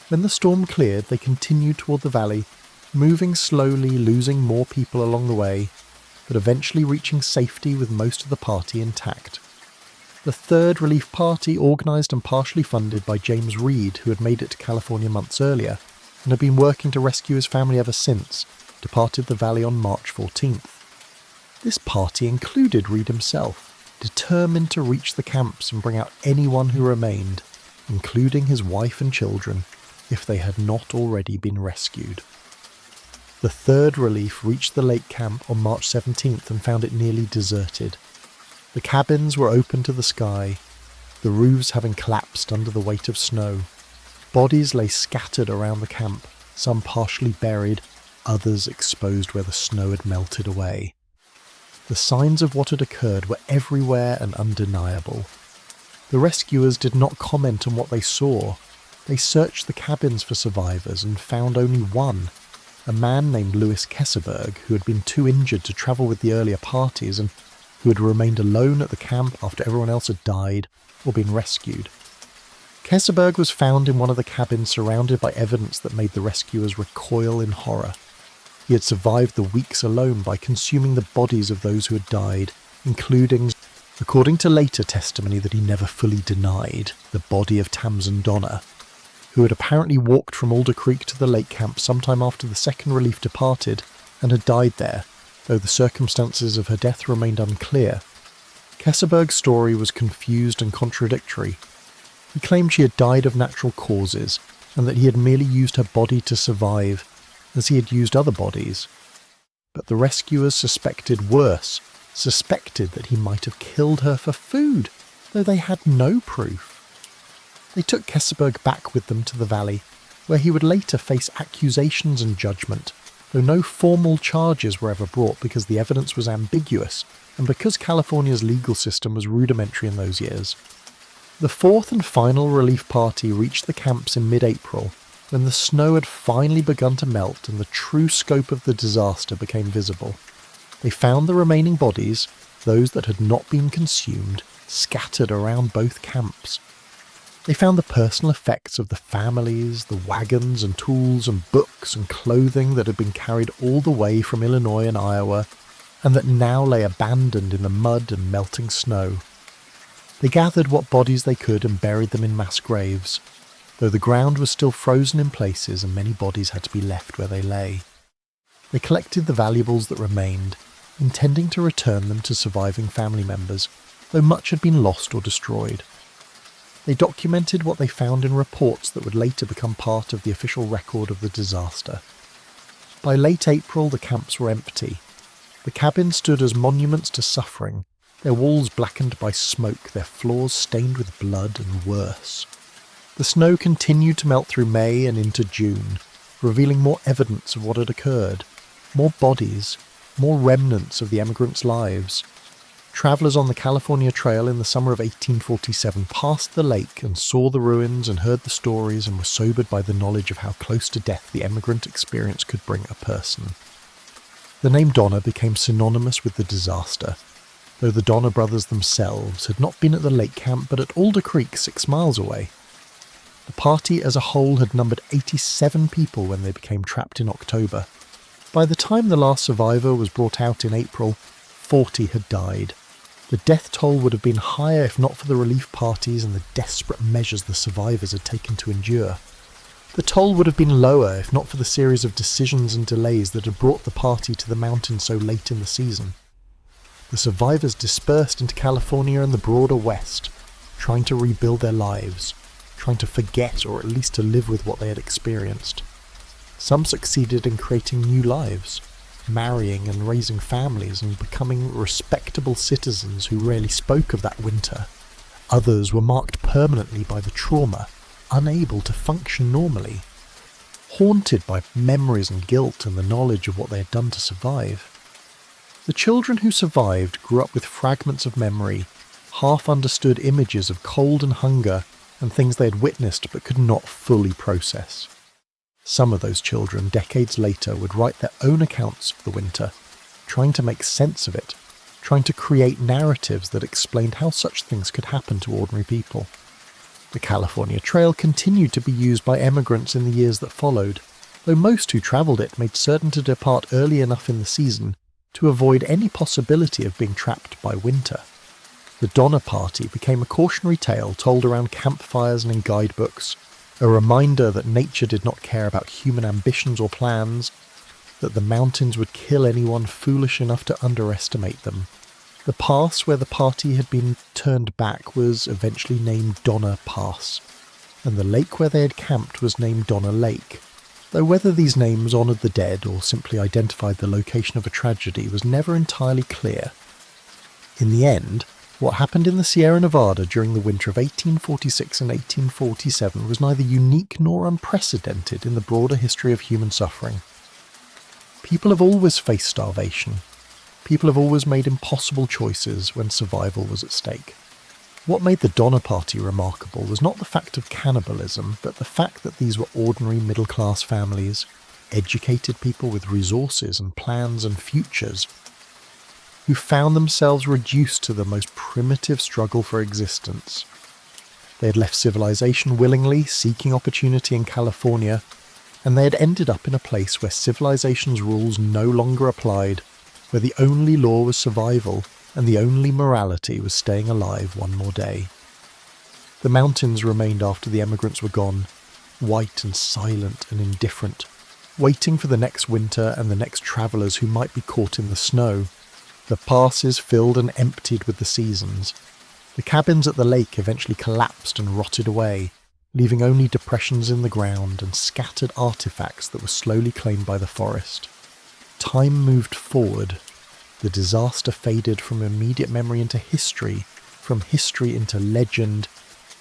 Speaker 1: When the storm cleared, they continued toward the valley, moving slowly, losing more people along the way, but eventually reaching safety with most of the party intact. The third relief party, organised and partially funded by James Reed, who had made it to California months earlier, and had been working to rescue his family ever since, departed the valley on March 14th. This party included Reed himself, determined to reach the camps and bring out anyone who remained, including his wife and children, if they had not already been rescued. The third relief reached the lake camp on March 17th and found it nearly deserted. The cabins were open to the sky. the roofs having collapsed under the weight of snow. Bodies lay scattered around the camp, some partially buried, others exposed where the snow had melted away. The signs of what had occurred were everywhere and undeniable. The rescuers did not comment on what they saw. They searched the cabins for survivors and found only one, a man named Louis Kesselberg, who had been too injured to travel with the earlier parties and who had remained alone at the camp after everyone else had died or been rescued. Kesselberg was found in one of the cabins surrounded by evidence that made the rescuers recoil in horror. He had survived the weeks alone by consuming the bodies of those who had died, including, according to later testimony that he never fully denied, the body of Tamsin Donner, who had apparently walked from Alder Creek to the lake camp sometime after the second relief departed and had died there, though the circumstances of her death remained unclear. Kesselberg's story was confused and contradictory. He claimed she had died of natural causes and that he had merely used her body to survive, as he had used other bodies. But the rescuers suspected worse, suspected that he might have killed her for food, though they had no proof. They took Kesselberg back with them to the valley, where he would later face accusations and judgment, though no formal charges were ever brought because the evidence was ambiguous and because California's legal system was rudimentary in those years. The fourth and final relief party reached the camps in mid-April, when the snow had finally begun to melt and the true scope of the disaster became visible. They found the remaining bodies, those that had not been consumed, scattered around both camps. They found the personal effects of the families, the wagons and tools and books and clothing that had been carried all the way from Illinois and Iowa, and that now lay abandoned in the mud and melting snow. They gathered what bodies they could and buried them in mass graves, though the ground was still frozen in places and many bodies had to be left where they lay. They collected the valuables that remained, intending to return them to surviving family members, though much had been lost or destroyed. They documented what they found in reports that would later become part of the official record of the disaster. By late April, the camps were empty. The cabins stood as monuments to suffering, their walls blackened by smoke, their floors stained with blood and worse. The snow continued to melt through May and into June, revealing more evidence of what had occurred, more bodies, more remnants of the emigrants' lives. Travellers on the California Trail in the summer of 1847 passed the lake and saw the ruins and heard the stories and were sobered by the knowledge of how close to death the emigrant experience could bring a person. The name Donner became synonymous with the disaster, though the Donner brothers themselves had not been at the lake camp but at Alder Creek 6 miles away. The party as a whole had numbered 87 people when they became trapped in October. By the time the last survivor was brought out in April, 40 had died. The death toll would have been higher if not for the relief parties and the desperate measures the survivors had taken to endure. The toll would have been lower if not for the series of decisions and delays that had brought the party to the mountain so late in the season. The survivors dispersed into California and the broader West, trying to rebuild their lives, trying to forget or at least to live with what they had experienced. Some succeeded in creating new lives, marrying and raising families and becoming respectable citizens who rarely spoke of that winter. Others were marked permanently by the trauma, unable to function normally, haunted by memories and guilt and the knowledge of what they had done to survive. The children who survived grew up with fragments of memory, half-understood images of cold and hunger and things they had witnessed but could not fully process. Some of those children, decades later, would write their own accounts of the winter, trying to make sense of it, trying to create narratives that explained how such things could happen to ordinary people. The California Trail continued to be used by emigrants in the years that followed, though most who travelled it made certain to depart early enough in the season to avoid any possibility of being trapped by winter. The Donner Party became a cautionary tale told around campfires and in guidebooks, a reminder that nature did not care about human ambitions or plans, that the mountains would kill anyone foolish enough to underestimate them. The pass where the party had been turned back was eventually named Donner Pass, and the lake where they had camped was named Donner Lake, though whether these names honoured the dead or simply identified the location of a tragedy was never entirely clear. In the end, What happened in the Sierra Nevada during the winter of 1846 and 1847 was neither unique nor unprecedented in the broader history of human suffering. People have always faced starvation. People have always made impossible choices when survival was at stake. What made the Donner Party remarkable was not the fact of cannibalism, but the fact that these were ordinary middle-class families, educated people with resources and plans and futures, who found themselves reduced to the most primitive struggle for existence. They had left civilization willingly, seeking opportunity in California, and they had ended up in a place where civilization's rules no longer applied, where the only law was survival and the only morality was staying alive one more day. The mountains remained after the emigrants were gone, white and silent and indifferent, waiting for the next winter and the next travellers who might be caught in the snow. The passes filled and emptied with the seasons. The cabins at the lake eventually collapsed and rotted away, leaving only depressions in the ground and scattered artefacts that were slowly claimed by the forest. Time moved forward. The disaster faded from immediate memory into history, from history into legend,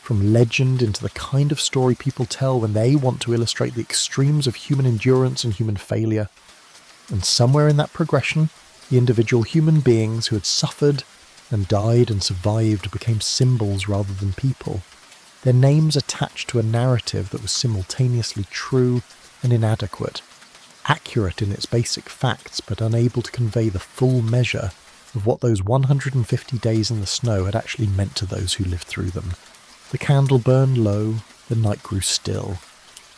Speaker 1: from legend into the kind of story people tell when they want to illustrate the extremes of human endurance and human failure. And somewhere in that progression, the individual human beings who had suffered and died and survived became symbols rather than people, their names attached to a narrative that was simultaneously true and inadequate, accurate in its basic facts but unable to convey the full measure of what those 150 days in the snow had actually meant to those who lived through them. The candle burned low, the night grew still,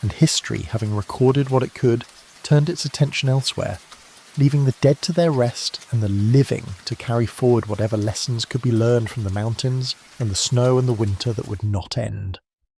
Speaker 1: and history, having recorded what it could, turned its attention elsewhere, leaving the dead to their rest and the living to carry forward whatever lessons could be learned from the mountains and the snow and the winter that would not end.